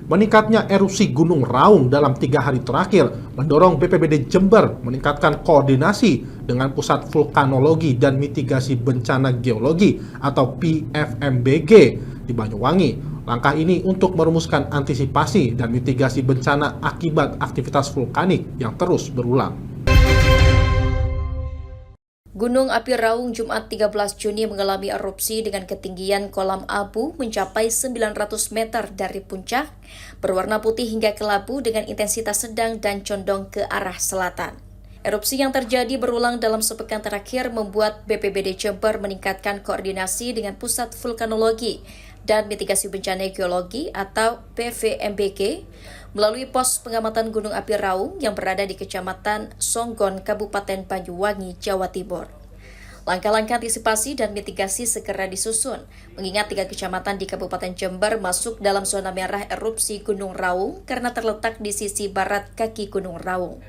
Meningkatnya erupsi Gunung Raung dalam 3 hari terakhir mendorong BPBD Jember meningkatkan koordinasi dengan Pusat Vulkanologi dan Mitigasi Bencana Geologi atau PVMBG di Banyuwangi. Langkah ini untuk merumuskan antisipasi dan mitigasi bencana akibat aktivitas vulkanik yang terus berulang. Gunung api Raung Jumat 13 Juni mengalami erupsi dengan ketinggian kolam abu mencapai 900 meter dari puncak, berwarna putih hingga kelabu dengan intensitas sedang dan condong ke arah selatan. Erupsi yang terjadi berulang dalam sepekan terakhir membuat BPBD Jember meningkatkan koordinasi dengan Pusat Vulkanologi dan Mitigasi Bencana Geologi atau PVMBG melalui pos pengamatan Gunung Api Raung yang berada di Kecamatan Songgon, Kabupaten Banyuwangi, Jawa Timur. Langkah-langkah antisipasi dan mitigasi segera disusun, mengingat 3 kecamatan di Kabupaten Jember masuk dalam zona merah erupsi Gunung Raung karena terletak di sisi barat kaki Gunung Raung.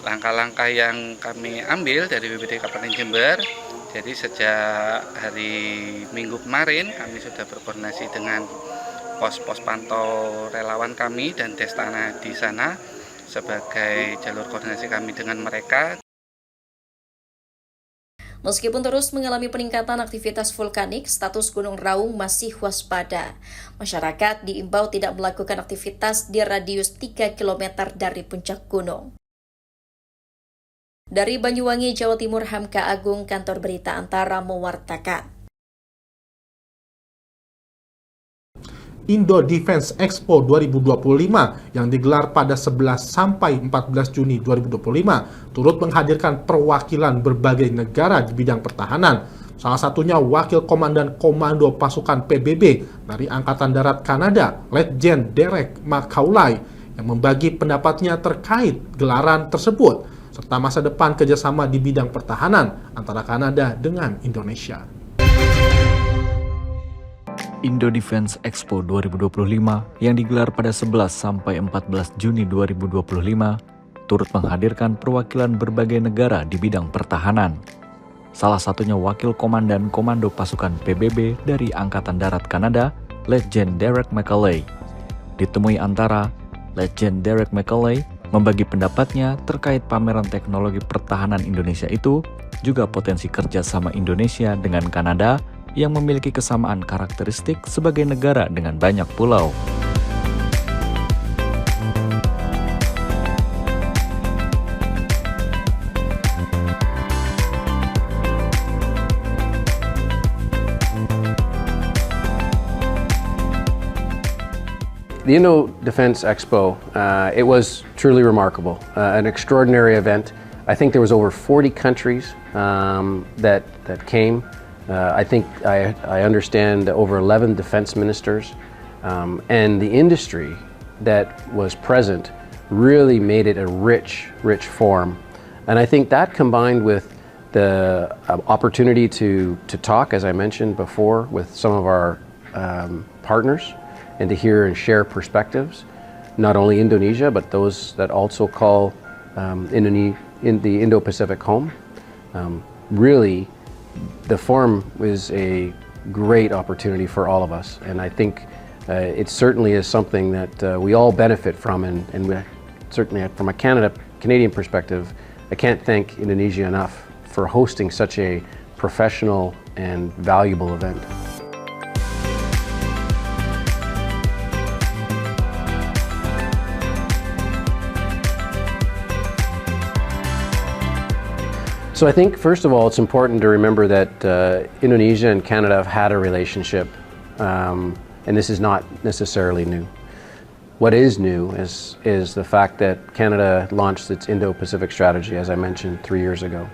Langkah-langkah yang kami ambil dari BPBD Kabupaten Jember, jadi sejak hari Minggu kemarin kami sudah berkoordinasi dengan pos-pos pantau relawan kami dan Destana di sana sebagai jalur koordinasi kami dengan mereka. Meskipun terus mengalami peningkatan aktivitas vulkanik, status Gunung Raung masih waspada. Masyarakat diimbau tidak melakukan aktivitas di radius 3 km dari puncak gunung. Dari Banyuwangi, Jawa Timur, Hamka Agung, Kantor Berita Antara mewartakan. Indo Defense Expo 2025 yang digelar pada 11 sampai 14 Juni 2025 turut menghadirkan perwakilan berbagai negara di bidang pertahanan. Salah satunya Wakil Komandan Komando Pasukan PBB dari Angkatan Darat Kanada, Letjen Derek Macaulay, yang membagi pendapatnya terkait gelaran tersebut, serta masa depan kerjasama di bidang pertahanan antara Kanada dengan Indonesia. Indo Defense Expo 2025 yang digelar pada 11 sampai 14 Juni 2025 turut menghadirkan perwakilan berbagai negara di bidang pertahanan. Salah satunya Wakil Komandan Komando Pasukan PBB dari Angkatan Darat Kanada, Letjen Derek Macaulay. Ditemui Antara, Letjen Derek Macaulay membagi pendapatnya terkait pameran teknologi pertahanan Indonesia itu, juga potensi kerjasama Indonesia dengan Kanada yang memiliki kesamaan karakteristik sebagai negara dengan banyak pulau. The Indo Defense Expo, it was truly remarkable, an extraordinary event. I think there was over 40 countries that came. I think I understand over 11 defense ministers, and the industry that was present really made it a rich forum. And I think that combined with the opportunity to talk, as I mentioned before, with some of our partners and to hear and share perspectives, not only Indonesia, but those that also call in the Indo-Pacific home. Really, the forum is a great opportunity for all of us, and I think it certainly is something that we all benefit from, and we, certainly from a Canadian perspective, I can't thank Indonesia enough for hosting such a professional and valuable event. So I think, first of all, it's important to remember that Indonesia and Canada have had a relationship, and this is not necessarily new. What is new is the fact that Canada launched its Indo-Pacific strategy, as I mentioned, 3 years ago.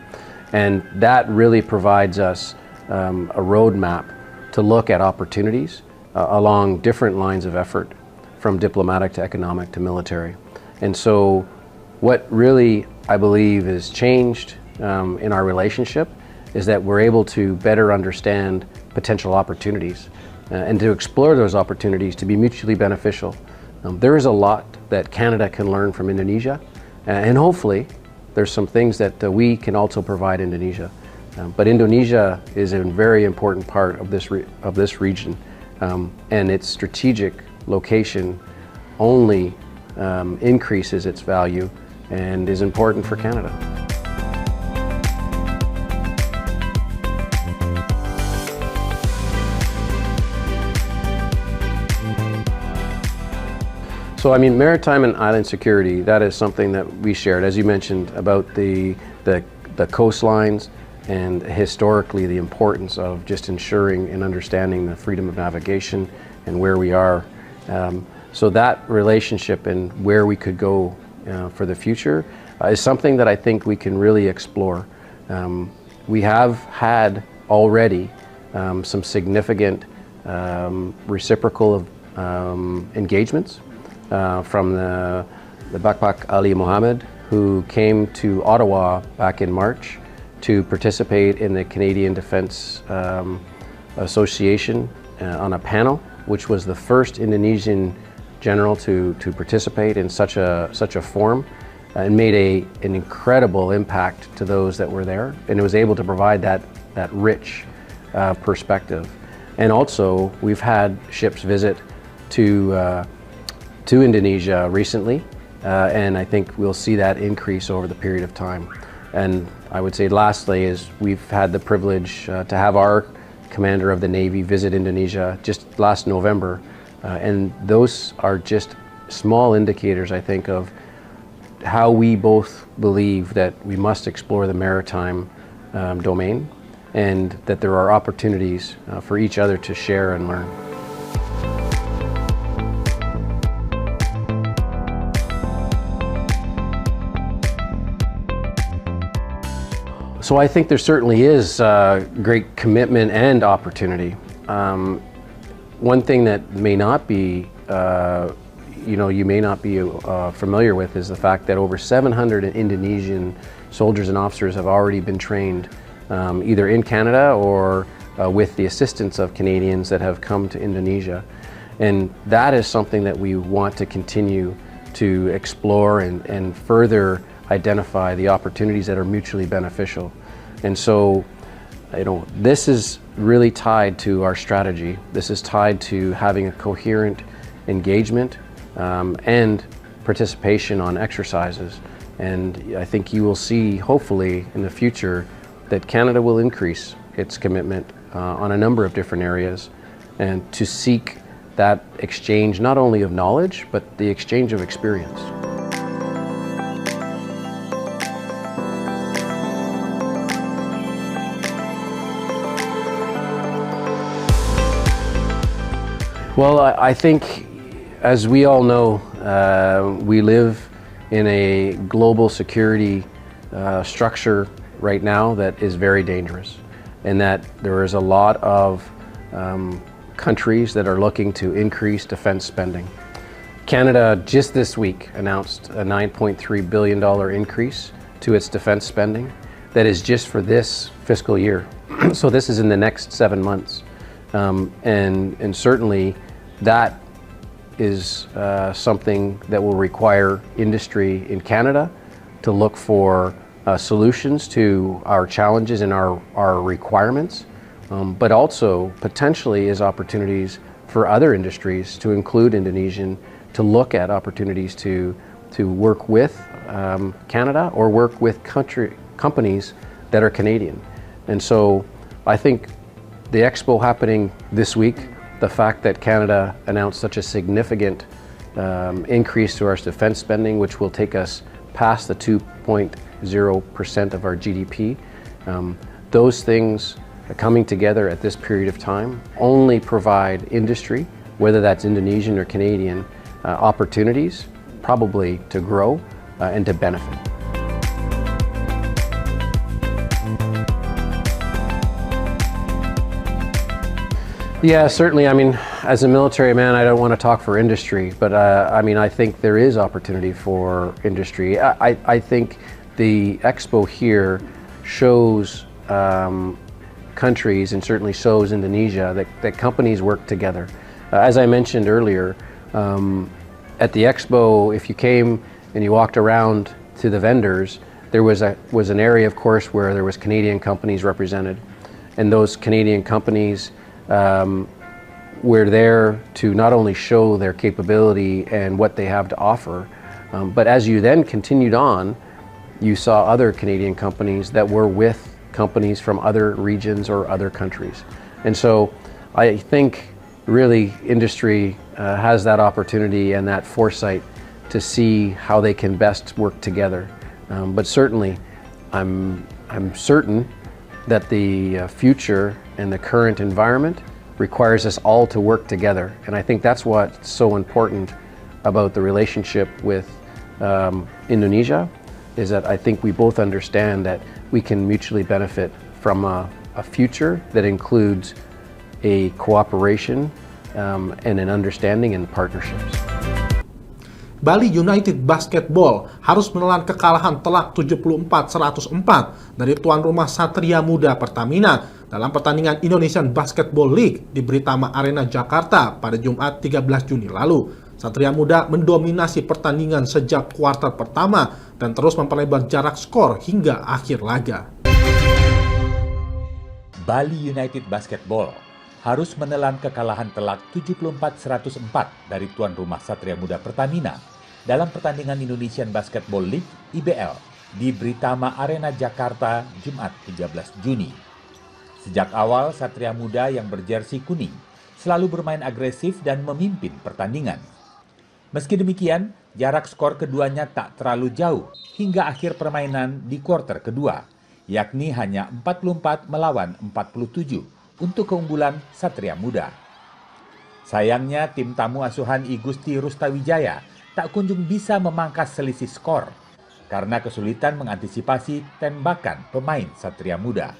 And that really provides us a roadmap to look at opportunities along different lines of effort, from diplomatic to economic to military. And so what really, I believe, is changed in our relationship is that we're able to better understand potential opportunities and to explore those opportunities to be mutually beneficial. There is a lot that Canada can learn from Indonesia, and hopefully there's some things that we can also provide Indonesia. But Indonesia is a very important part of this region, and its strategic location only increases its value and is important for Canada. So I mean, maritime and island security, that is something that we shared, as you mentioned, about the coastlines and historically the importance of just ensuring and understanding the freedom of navigation and where we are. So that relationship and where we could go for the future is something that I think we can really explore. We have had already some significant reciprocal engagements from the Bakpak Ali Mohammed, who came to Ottawa back in March to participate in the Canadian Defence Association on a panel, which was the first Indonesian general to participate in such a forum, and made an incredible impact to those that were there, and it was able to provide that rich perspective. And also, we've had ships visit to Indonesia recently, and I think we'll see that increase over the period of time. And I would say lastly is we've had the privilege to have our commander of the Navy visit Indonesia just last November, and those are just small indicators, I think, of how we both believe that we must explore the maritime domain, and that there are opportunities for each other to share and learn. So I think there certainly is great commitment and opportunity. One thing that may not be, you may not be familiar with is the fact that over 700 Indonesian soldiers and officers have already been trained either in Canada or with the assistance of Canadians that have come to Indonesia. And that is something that we want to continue to explore and further identify the opportunities that are mutually beneficial. And so, this is really tied to our strategy. This is tied to having a coherent engagement and participation on exercises. And I think you will see, hopefully, in the future, that Canada will increase its commitment on a number of different areas, and to seek that exchange not only of knowledge, but the exchange of experience. Well, I think, as we all know, we live in a global security structure right now that is very dangerous, and that there is a lot of countries that are looking to increase defense spending. Canada just this week announced a $9.3 billion increase to its defense spending. That is just for this fiscal year. So this is in the next 7 months. And certainly that is something that will require industry in Canada to look for solutions to our challenges and our requirements, but also potentially as opportunities for other industries, to include Indonesian, to look at opportunities to work with Canada or work with companies that are Canadian. And so I think the expo happening this week, the fact that Canada announced such a significant increase to our defense spending, which will take us past the 2.0% of our GDP, those things coming together at this period of time only provide industry, whether that's Indonesian or Canadian, opportunities probably to grow and to benefit. Yeah, certainly. I mean, as a military man, I don't want to talk for industry, but I mean, I think there is opportunity for industry. I think the expo here shows countries, and certainly shows Indonesia, that companies work together. As I mentioned earlier, at the expo, if you came and you walked around to the vendors, there was an area, of course, where there was Canadian companies represented, and those Canadian companies we're there to not only show their capability and what they have to offer, but as you then continued on, you saw other Canadian companies that were with companies from other regions or other countries. And so I think really industry has that opportunity and that foresight to see how they can best work together. But certainly, I'm certain that the future and the current environment requires us all to work together. And I think that's what's so important about the relationship with Indonesia, is that I think we both understand that we can mutually benefit from a future that includes a cooperation and an understanding and partnerships. Bali United Basketball harus menelan kekalahan telak 74-104 dari tuan rumah Satria Muda Pertamina dalam pertandingan Indonesian Basketball League di Britama Arena Jakarta pada Jumat 13 Juni lalu. Satria Muda mendominasi pertandingan sejak kuarter pertama dan terus memperlebar jarak skor hingga akhir laga. Bali United Basketball harus menelan kekalahan telak 74-104 dari tuan rumah Satria Muda Pertamina dalam pertandingan Indonesian Basketball League IBL di Britama Arena Jakarta Jumat 13 Juni. Sejak awal Satria Muda yang berjersey kuning selalu bermain agresif dan memimpin pertandingan. Meski demikian, jarak skor keduanya tak terlalu jauh hingga akhir permainan di kuarter kedua, yakni hanya 44 melawan 47 untuk keunggulan Satria Muda. Sayangnya tim tamu asuhan I Gusti Rustawijaya tak kunjung bisa memangkas selisih skor karena kesulitan mengantisipasi tembakan pemain Satria Muda.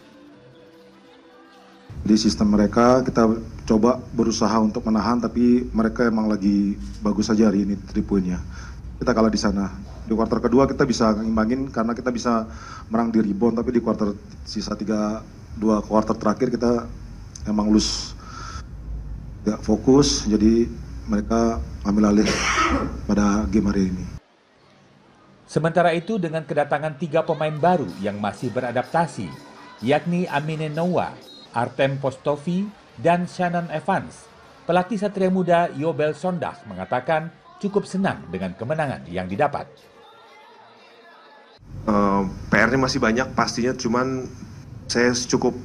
Di sistem mereka kita coba berusaha untuk menahan, tapi mereka emang lagi bagus saja hari ini 3 poinnya. Kita kalah di sana. Di kuarter kedua kita bisa ngimbangin karena kita bisa menang di rebound, tapi di kuarter sisa 2 kuarter terakhir kita emang lose, gak fokus, jadi mereka ambil alih pada game hari ini. Sementara itu dengan kedatangan 3 pemain baru yang masih beradaptasi, yakni Amine Noah, Artem Postovi, dan Shannon Evans, pelatih Satria Muda Yobel Sondag mengatakan cukup senang dengan kemenangan yang didapat. PR-nya masih banyak pastinya, cuman saya cukup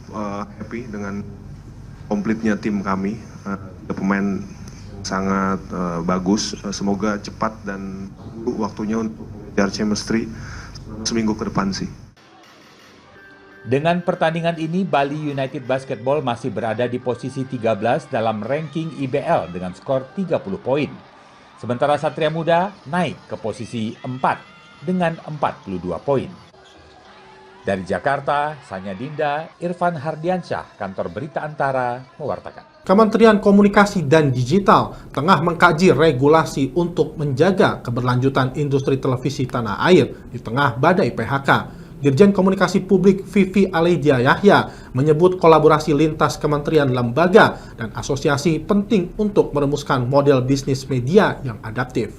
happy dengan komplitnya tim kami. Pemain sangat bagus, semoga cepat dan waktunya untuk mengejar chemistry seminggu ke depan sih. Dengan pertandingan ini, Bali United Basketball masih berada di posisi 13 dalam ranking IBL dengan skor 30 poin. Sementara Satria Muda naik ke posisi 4 dengan 42 poin. Dari Jakarta, Sanya Dinda, Irfan Hardiansyah, Kantor Berita Antara, mewartakan. Kementerian Komunikasi dan Digital tengah mengkaji regulasi untuk menjaga keberlanjutan industri televisi tanah air di tengah badai PHK. Dirjen Komunikasi Publik Vivi Aledia Yahya menyebut kolaborasi lintas kementerian, lembaga, dan asosiasi penting untuk merumuskan model bisnis media yang adaptif.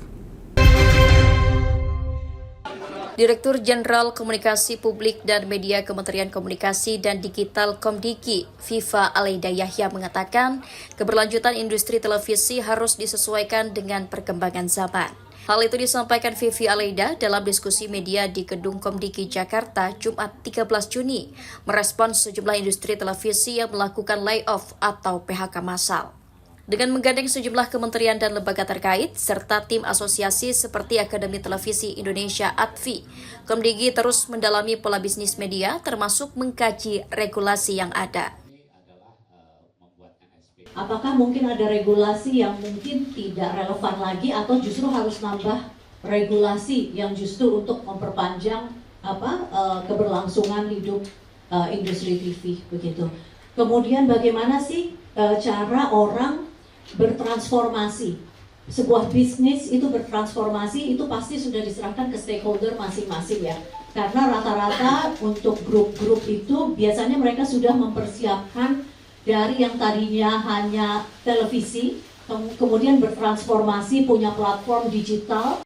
Direktur Jenderal Komunikasi Publik dan Media Kementerian Komunikasi dan Digital Komdiki, Viva Aleida Yahya mengatakan, keberlanjutan industri televisi harus disesuaikan dengan perkembangan zaman. Hal itu disampaikan Vivi Aleida dalam diskusi media di Gedung Komdiki Jakarta Jumat 13 Juni, merespons sejumlah industri televisi yang melakukan layoff atau PHK massal. Dengan menggandeng sejumlah kementerian dan lembaga terkait, serta tim asosiasi seperti Akademi Televisi Indonesia (ATVI), Komdiki terus mendalami pola bisnis media, termasuk mengkaji regulasi yang ada. Apakah mungkin ada regulasi yang mungkin tidak relevan lagi atau justru harus nambah regulasi yang justru untuk memperpanjang keberlangsungan hidup industri TV begitu. Kemudian bagaimana sih cara orang bertransformasi? Sebuah bisnis itu bertransformasi itu pasti sudah diserahkan ke stakeholder masing-masing ya. Karena rata-rata untuk grup-grup itu biasanya mereka sudah mempersiapkan dari yang tadinya hanya televisi, kemudian bertransformasi punya platform digital.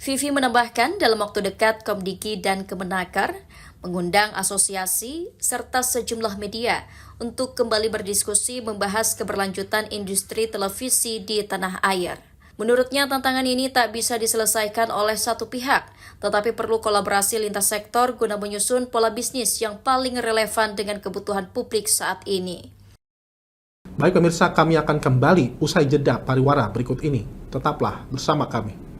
Vivi menambahkan dalam waktu dekat Komdiki dan Kemenaker mengundang asosiasi serta sejumlah media untuk kembali berdiskusi membahas keberlanjutan industri televisi di tanah air. Menurutnya tantangan ini tak bisa diselesaikan oleh satu pihak, tetapi perlu kolaborasi lintas sektor guna menyusun pola bisnis yang paling relevan dengan kebutuhan publik saat ini. Baik pemirsa, kami akan kembali usai jeda pariwara berikut ini. Tetaplah bersama kami.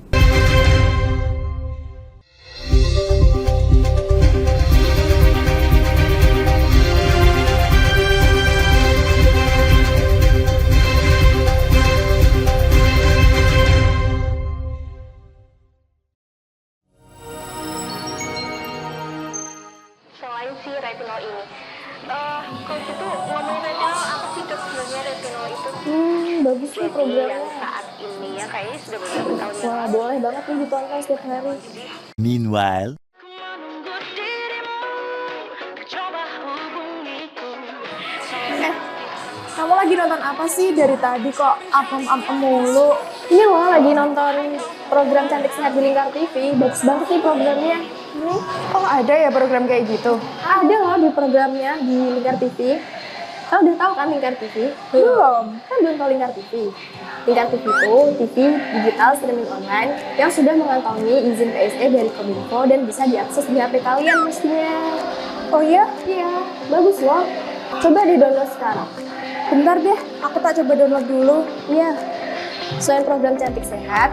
Selain si retinol ini, coach itu ngomongin retinol apa sih dok sebenarnya retinol itu? Bagus nih programnya. Yang saat ini ya kayaknya sudah beberapa tahun yang Wah, boleh banget nih ditonton setiap hari. Meanwhile, Kamu lagi nonton apa sih dari tadi kok apem-apem mulu? Ini loh lagi nonton program Cantik Sehat di Lingkar TV. Bagus banget nih programnya. Oh ada ya program kayak gitu? Ada loh di programnya di Lingkar TV. Kamu udah tahu kan Lingkar TV? Belum. Kan belum tahu Lingkar TV. Lingkar TV itu TV digital streaming online yang sudah mengantongi izin PSE dari Kominfo dan bisa diakses di HP kalian mestinya. Oh iya? Iya, bagus loh. Coba di-download sekarang. Bentar deh, aku tak coba download dulu. Iya. Selain program Cantik Sehat,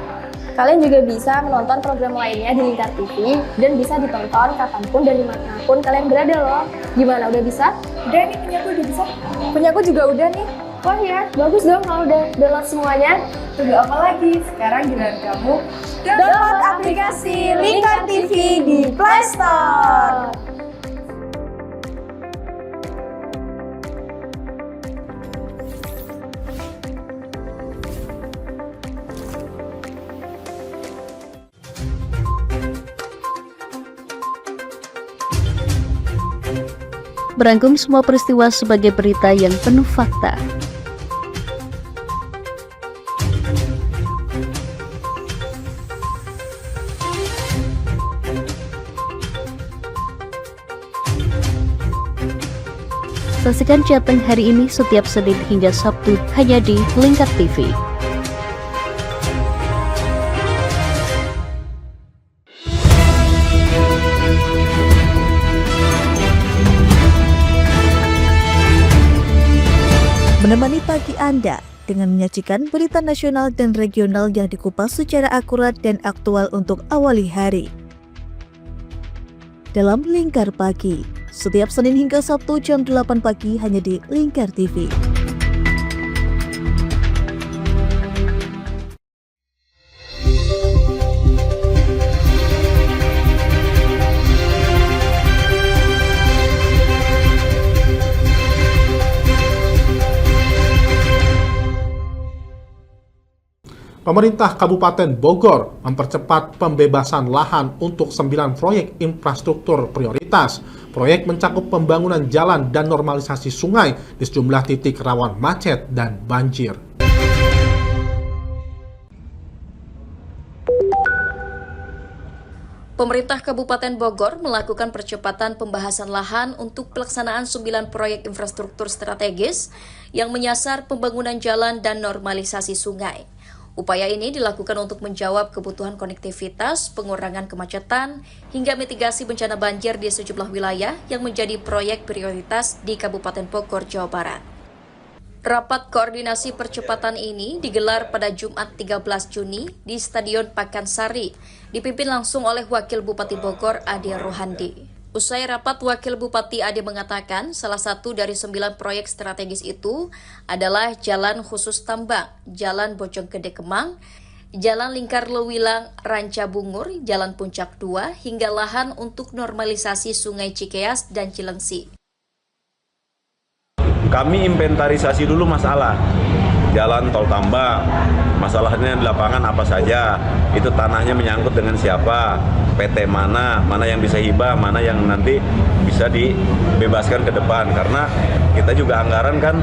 kalian juga bisa menonton program lainnya di Lingkar TV dan bisa ditonton kapanpun dan dimanapun kalian berada loh. Gimana, udah bisa? Udah nih, punyaku udah bisa. Punyaku juga udah nih. Wah ya, bagus dong kalau udah download semuanya. Tunggu apa lagi? Sekarang giliran kamu download aplikasi Lingkar TV di Play Store. Berangkum semua peristiwa sebagai berita yang penuh fakta. Saksikan Jateng hari ini setiap Senin hingga Sabtu hanya di Lingkar TV. Menemani pagi Anda dengan menyajikan berita nasional dan regional yang dikupas secara akurat dan aktual untuk awali hari. Dalam Lingkar Pagi, setiap Senin hingga Sabtu jam 8 pagi hanya di Lingkar TV. Pemerintah Kabupaten Bogor mempercepat pembebasan lahan untuk 9 proyek infrastruktur prioritas. Proyek mencakup pembangunan jalan dan normalisasi sungai di sejumlah titik rawan macet dan banjir. Pemerintah Kabupaten Bogor melakukan percepatan pembahasan lahan untuk pelaksanaan 9 proyek infrastruktur strategis yang menyasar pembangunan jalan dan normalisasi sungai. Upaya ini dilakukan untuk menjawab kebutuhan konektivitas, pengurangan kemacetan, hingga mitigasi bencana banjir di sejumlah wilayah yang menjadi proyek prioritas di Kabupaten Bogor, Jawa Barat. Rapat koordinasi percepatan ini digelar pada Jumat 13 Juni di Stadion Pakansari, dipimpin langsung oleh Wakil Bupati Bogor, Ade Rohandi. Usai rapat, Wakil Bupati Ade mengatakan salah satu dari 9 proyek strategis itu adalah Jalan Khusus Tambang, Jalan Bojonggede Kemang, Jalan Lingkar Lewilang Ranca Bungur, Jalan Puncak 2, hingga lahan untuk normalisasi Sungai Cikeas dan Cilengsi. Kami inventarisasi dulu masalah jalan tol tambang, masalahnya di lapangan apa saja, itu tanahnya menyangkut dengan siapa, PT mana yang bisa hibah, mana yang nanti bisa dibebaskan ke depan, karena kita juga anggaran kan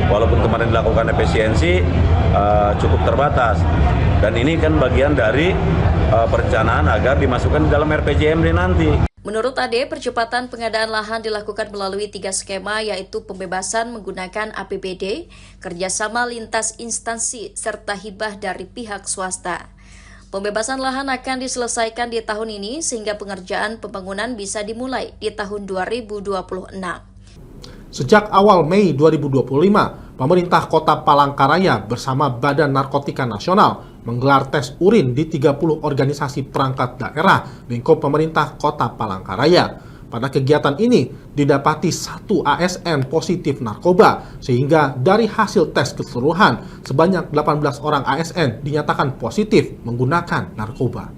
Walaupun kemarin dilakukan efisiensi, cukup terbatas. Dan ini kan bagian dari perencanaan agar dimasukkan dalam RPJMD nanti. Menurut Ade, percepatan pengadaan lahan dilakukan melalui 3 skema, yaitu pembebasan menggunakan APBD, kerjasama lintas instansi, serta hibah dari pihak swasta. Pembebasan lahan akan diselesaikan di tahun ini sehingga pengerjaan pembangunan bisa dimulai di tahun 2026. Sejak awal Mei 2025, pemerintah Kota Palangkaraya bersama Badan Narkotika Nasional menggelar tes urin di 30 organisasi perangkat daerah lingkup pemerintah Kota Palangkaraya. Pada kegiatan ini didapati 1 ASN positif narkoba, sehingga dari hasil tes keseluruhan sebanyak 18 orang ASN dinyatakan positif menggunakan narkoba.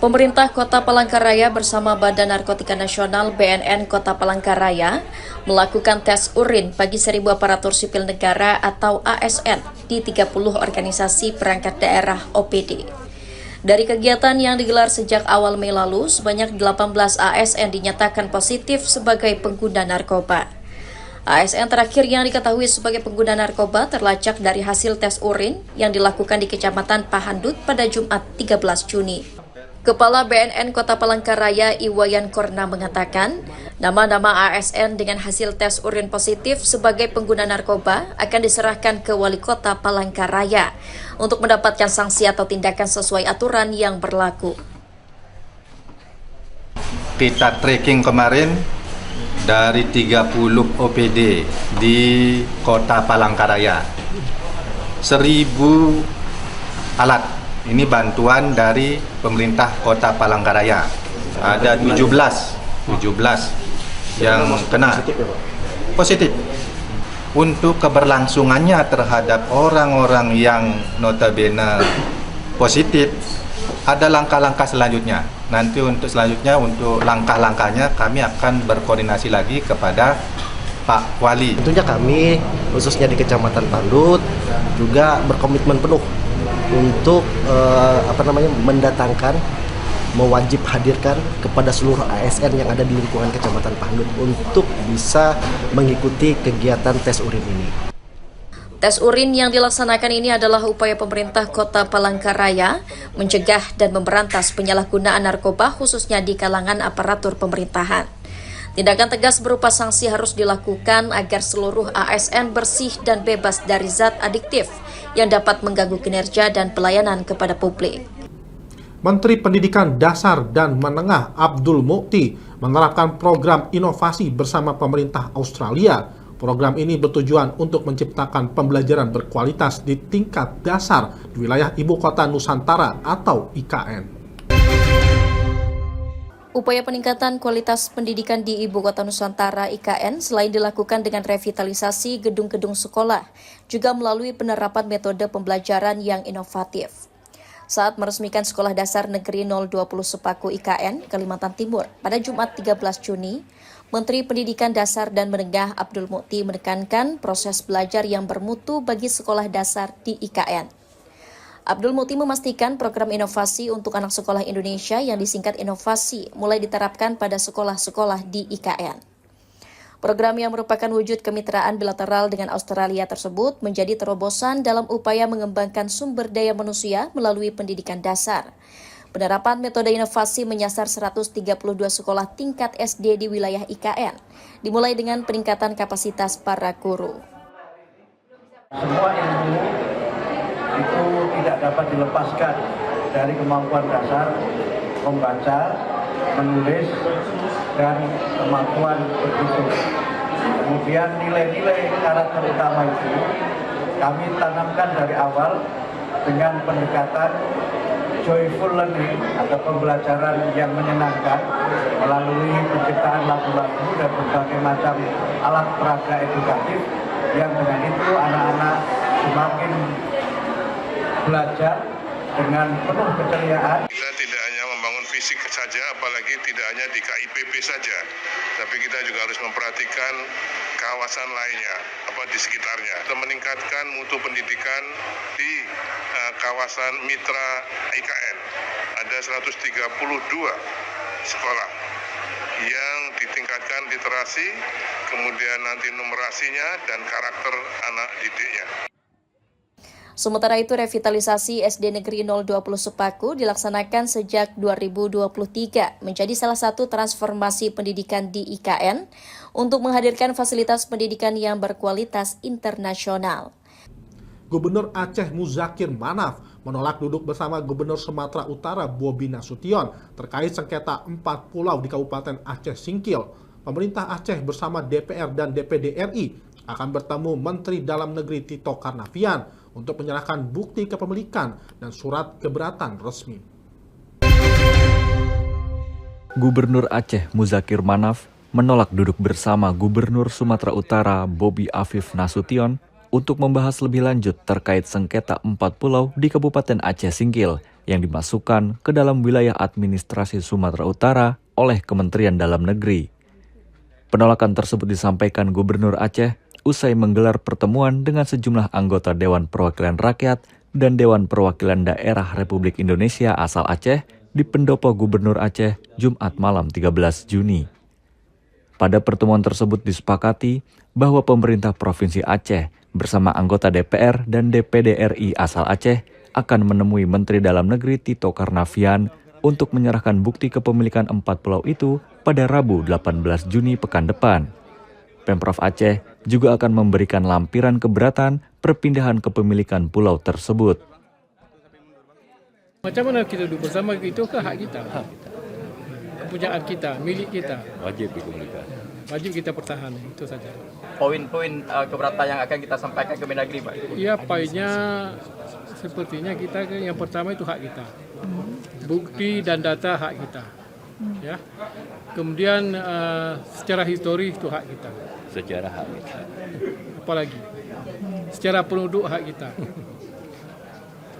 Pemerintah Kota Palangkaraya bersama Badan Narkotika Nasional BNN Kota Palangkaraya melakukan tes urin bagi 1.000 aparatur sipil negara atau ASN di 30 organisasi perangkat daerah OPD. Dari kegiatan yang digelar sejak awal Mei lalu, sebanyak 18 ASN dinyatakan positif sebagai pengguna narkoba. ASN terakhir yang diketahui sebagai pengguna narkoba terlacak dari hasil tes urin yang dilakukan di Kecamatan Pahandut pada Jumat 13 Juni. Kepala BNN Kota Palangkaraya Iwayan Korna mengatakan, nama-nama ASN dengan hasil tes urin positif sebagai pengguna narkoba akan diserahkan ke Wali Kota Palangkaraya untuk mendapatkan sanksi atau tindakan sesuai aturan yang berlaku. Kita tracking kemarin dari 30 OPD di Kota Palangkaraya. 1.000 alat. Ini bantuan dari pemerintah Kota Palangkaraya. Ada 17 yang kena positif. Untuk keberlangsungannya terhadap orang-orang yang notabene positif, ada langkah-langkah selanjutnya. Nanti untuk selanjutnya, untuk langkah-langkahnya kami akan berkoordinasi lagi kepada Pak Wali. Tentunya kami khususnya di Kecamatan Pahandut juga berkomitmen penuh untuk mendatangkan, mewajib hadirkan kepada seluruh ASN yang ada di lingkungan Kecamatan Pahandut untuk bisa mengikuti kegiatan tes urin ini. Tes urin yang dilaksanakan ini adalah upaya pemerintah Kota Palangkaraya mencegah dan memberantas penyalahgunaan narkoba khususnya di kalangan aparatur pemerintahan. Tindakan tegas berupa sanksi harus dilakukan agar seluruh ASN bersih dan bebas dari zat adiktif yang dapat mengganggu kinerja dan pelayanan kepada publik. Menteri Pendidikan Dasar dan Menengah Abdul Mukti menerapkan program inovasi bersama pemerintah Australia. Program ini bertujuan untuk menciptakan pembelajaran berkualitas di tingkat dasar di wilayah Ibu Kota Nusantara atau IKN. Upaya peningkatan kualitas pendidikan di Ibu Kota Nusantara IKN selain dilakukan dengan revitalisasi gedung-gedung sekolah, juga melalui penerapan metode pembelajaran yang inovatif. Saat meresmikan Sekolah Dasar Negeri 020 Sepaku IKN, Kalimantan Timur pada Jumat 13 Juni, Menteri Pendidikan Dasar dan Menengah Abdul Mukti menekankan proses belajar yang bermutu bagi sekolah dasar di IKN. Abdul Mukti memastikan program inovasi untuk anak sekolah Indonesia yang disingkat inovasi mulai diterapkan pada sekolah-sekolah di IKN. Program yang merupakan wujud kemitraan bilateral dengan Australia tersebut menjadi terobosan dalam upaya mengembangkan sumber daya manusia melalui pendidikan dasar. Penerapan metode inovasi menyasar 132 sekolah tingkat SD di wilayah IKN, dimulai dengan peningkatan kapasitas para guru. Semua ilmu itu tidak dapat dilepaskan dari kemampuan dasar membaca, menulis, dan kemampuan berhitung. Kemudian nilai-nilai karakter utama itu kami tanamkan dari awal dengan pendekatan joyful learning atau pembelajaran yang menyenangkan melalui penciptaan lagu-lagu dan berbagai macam alat peraga edukatif yang dengan itu anak-anak semakin belajar dengan penuh keceriaan. Kita tidak hanya membangun fisik saja, apalagi tidak hanya di KIPP saja, tapi kita juga harus memperhatikan kawasan lainnya, di sekitarnya. Kita meningkatkan mutu pendidikan di kawasan mitra IKN. Ada 132 sekolah yang ditingkatkan literasi, kemudian nanti numerasinya dan karakter anak didiknya. Sementara itu, revitalisasi SD Negeri 020 Sepaku dilaksanakan sejak 2023 menjadi salah satu transformasi pendidikan di IKN untuk menghadirkan fasilitas pendidikan yang berkualitas internasional. Gubernur Aceh Muzakir Manaf menolak duduk bersama Gubernur Sumatera Utara Bobi Nasution terkait sengketa 4 pulau di Kabupaten Aceh Singkil. Pemerintah Aceh bersama DPR dan DPD RI akan bertemu Menteri Dalam Negeri Tito Karnavian untuk menyerahkan bukti kepemilikan dan surat keberatan resmi. Gubernur Aceh Muzakir Manaf menolak duduk bersama Gubernur Sumatera Utara Bobi Afif Nasution untuk membahas lebih lanjut terkait sengketa 4 pulau di Kabupaten Aceh Singkil yang dimasukkan ke dalam wilayah administrasi Sumatera Utara oleh Kementerian Dalam Negeri. Penolakan tersebut disampaikan Gubernur Aceh usai menggelar pertemuan dengan sejumlah anggota Dewan Perwakilan Rakyat dan Dewan Perwakilan Daerah Republik Indonesia asal Aceh di Pendopo Gubernur Aceh, Jumat malam 13 Juni. Pada pertemuan tersebut disepakati bahwa pemerintah Provinsi Aceh bersama anggota DPR dan DPD RI asal Aceh akan menemui Menteri Dalam Negeri Tito Karnavian untuk menyerahkan bukti kepemilikan 4 pulau itu pada Rabu 18 Juni pekan depan. Pemprov Aceh juga akan memberikan lampiran keberatan perpindahan kepemilikan pulau tersebut. Macam mana kita duduk bersama, itu ke hak kita. Kepunyaan kita, milik kita. Wajib dikomunikasi. Wajib kita pertahankan, itu saja. Poin-poin keberatan yang akan kita sampaikan ke Mendagri, Pak? Ya, poinnya sepertinya kita yang pertama itu hak kita. Bukti dan data hak kita. Ya. Kemudian secara histori itu hak kita. Secara hak kita. Apalagi secara penduduk hak kita.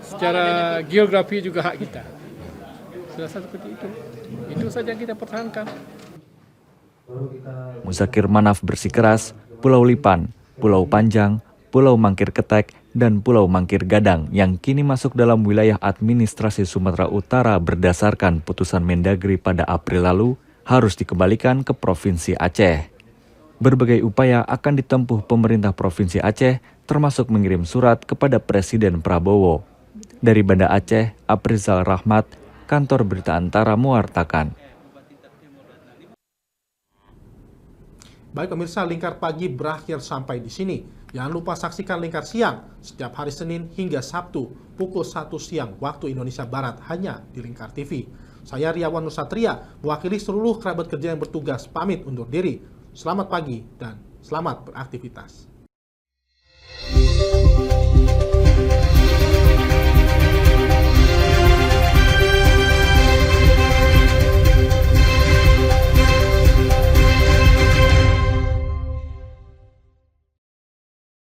Secara geografi juga hak kita. Sudah seperti itu. Itu saja kita pertahankan. Muzakir Manaf bersikeras Pulau Lipan, Pulau Panjang, Pulau Mangkir Ketek, dan Pulau Mangkir Gadang yang kini masuk dalam wilayah administrasi Sumatera Utara berdasarkan putusan Mendagri pada April lalu harus dikembalikan ke Provinsi Aceh. Berbagai upaya akan ditempuh pemerintah Provinsi Aceh termasuk mengirim surat kepada Presiden Prabowo. Dari Banda Aceh, Aprizal Rahmat, Kantor Berita Antara mewartakan. Baik pemirsa, Lingkar Pagi berakhir sampai di sini. Jangan lupa saksikan Lingkar Siang setiap hari Senin hingga Sabtu pukul 1 siang waktu Indonesia Barat hanya di Lingkar TV. Saya Riawan Nusatria, mewakili seluruh kerabat kerja yang bertugas pamit undur diri. Selamat pagi dan selamat beraktivitas.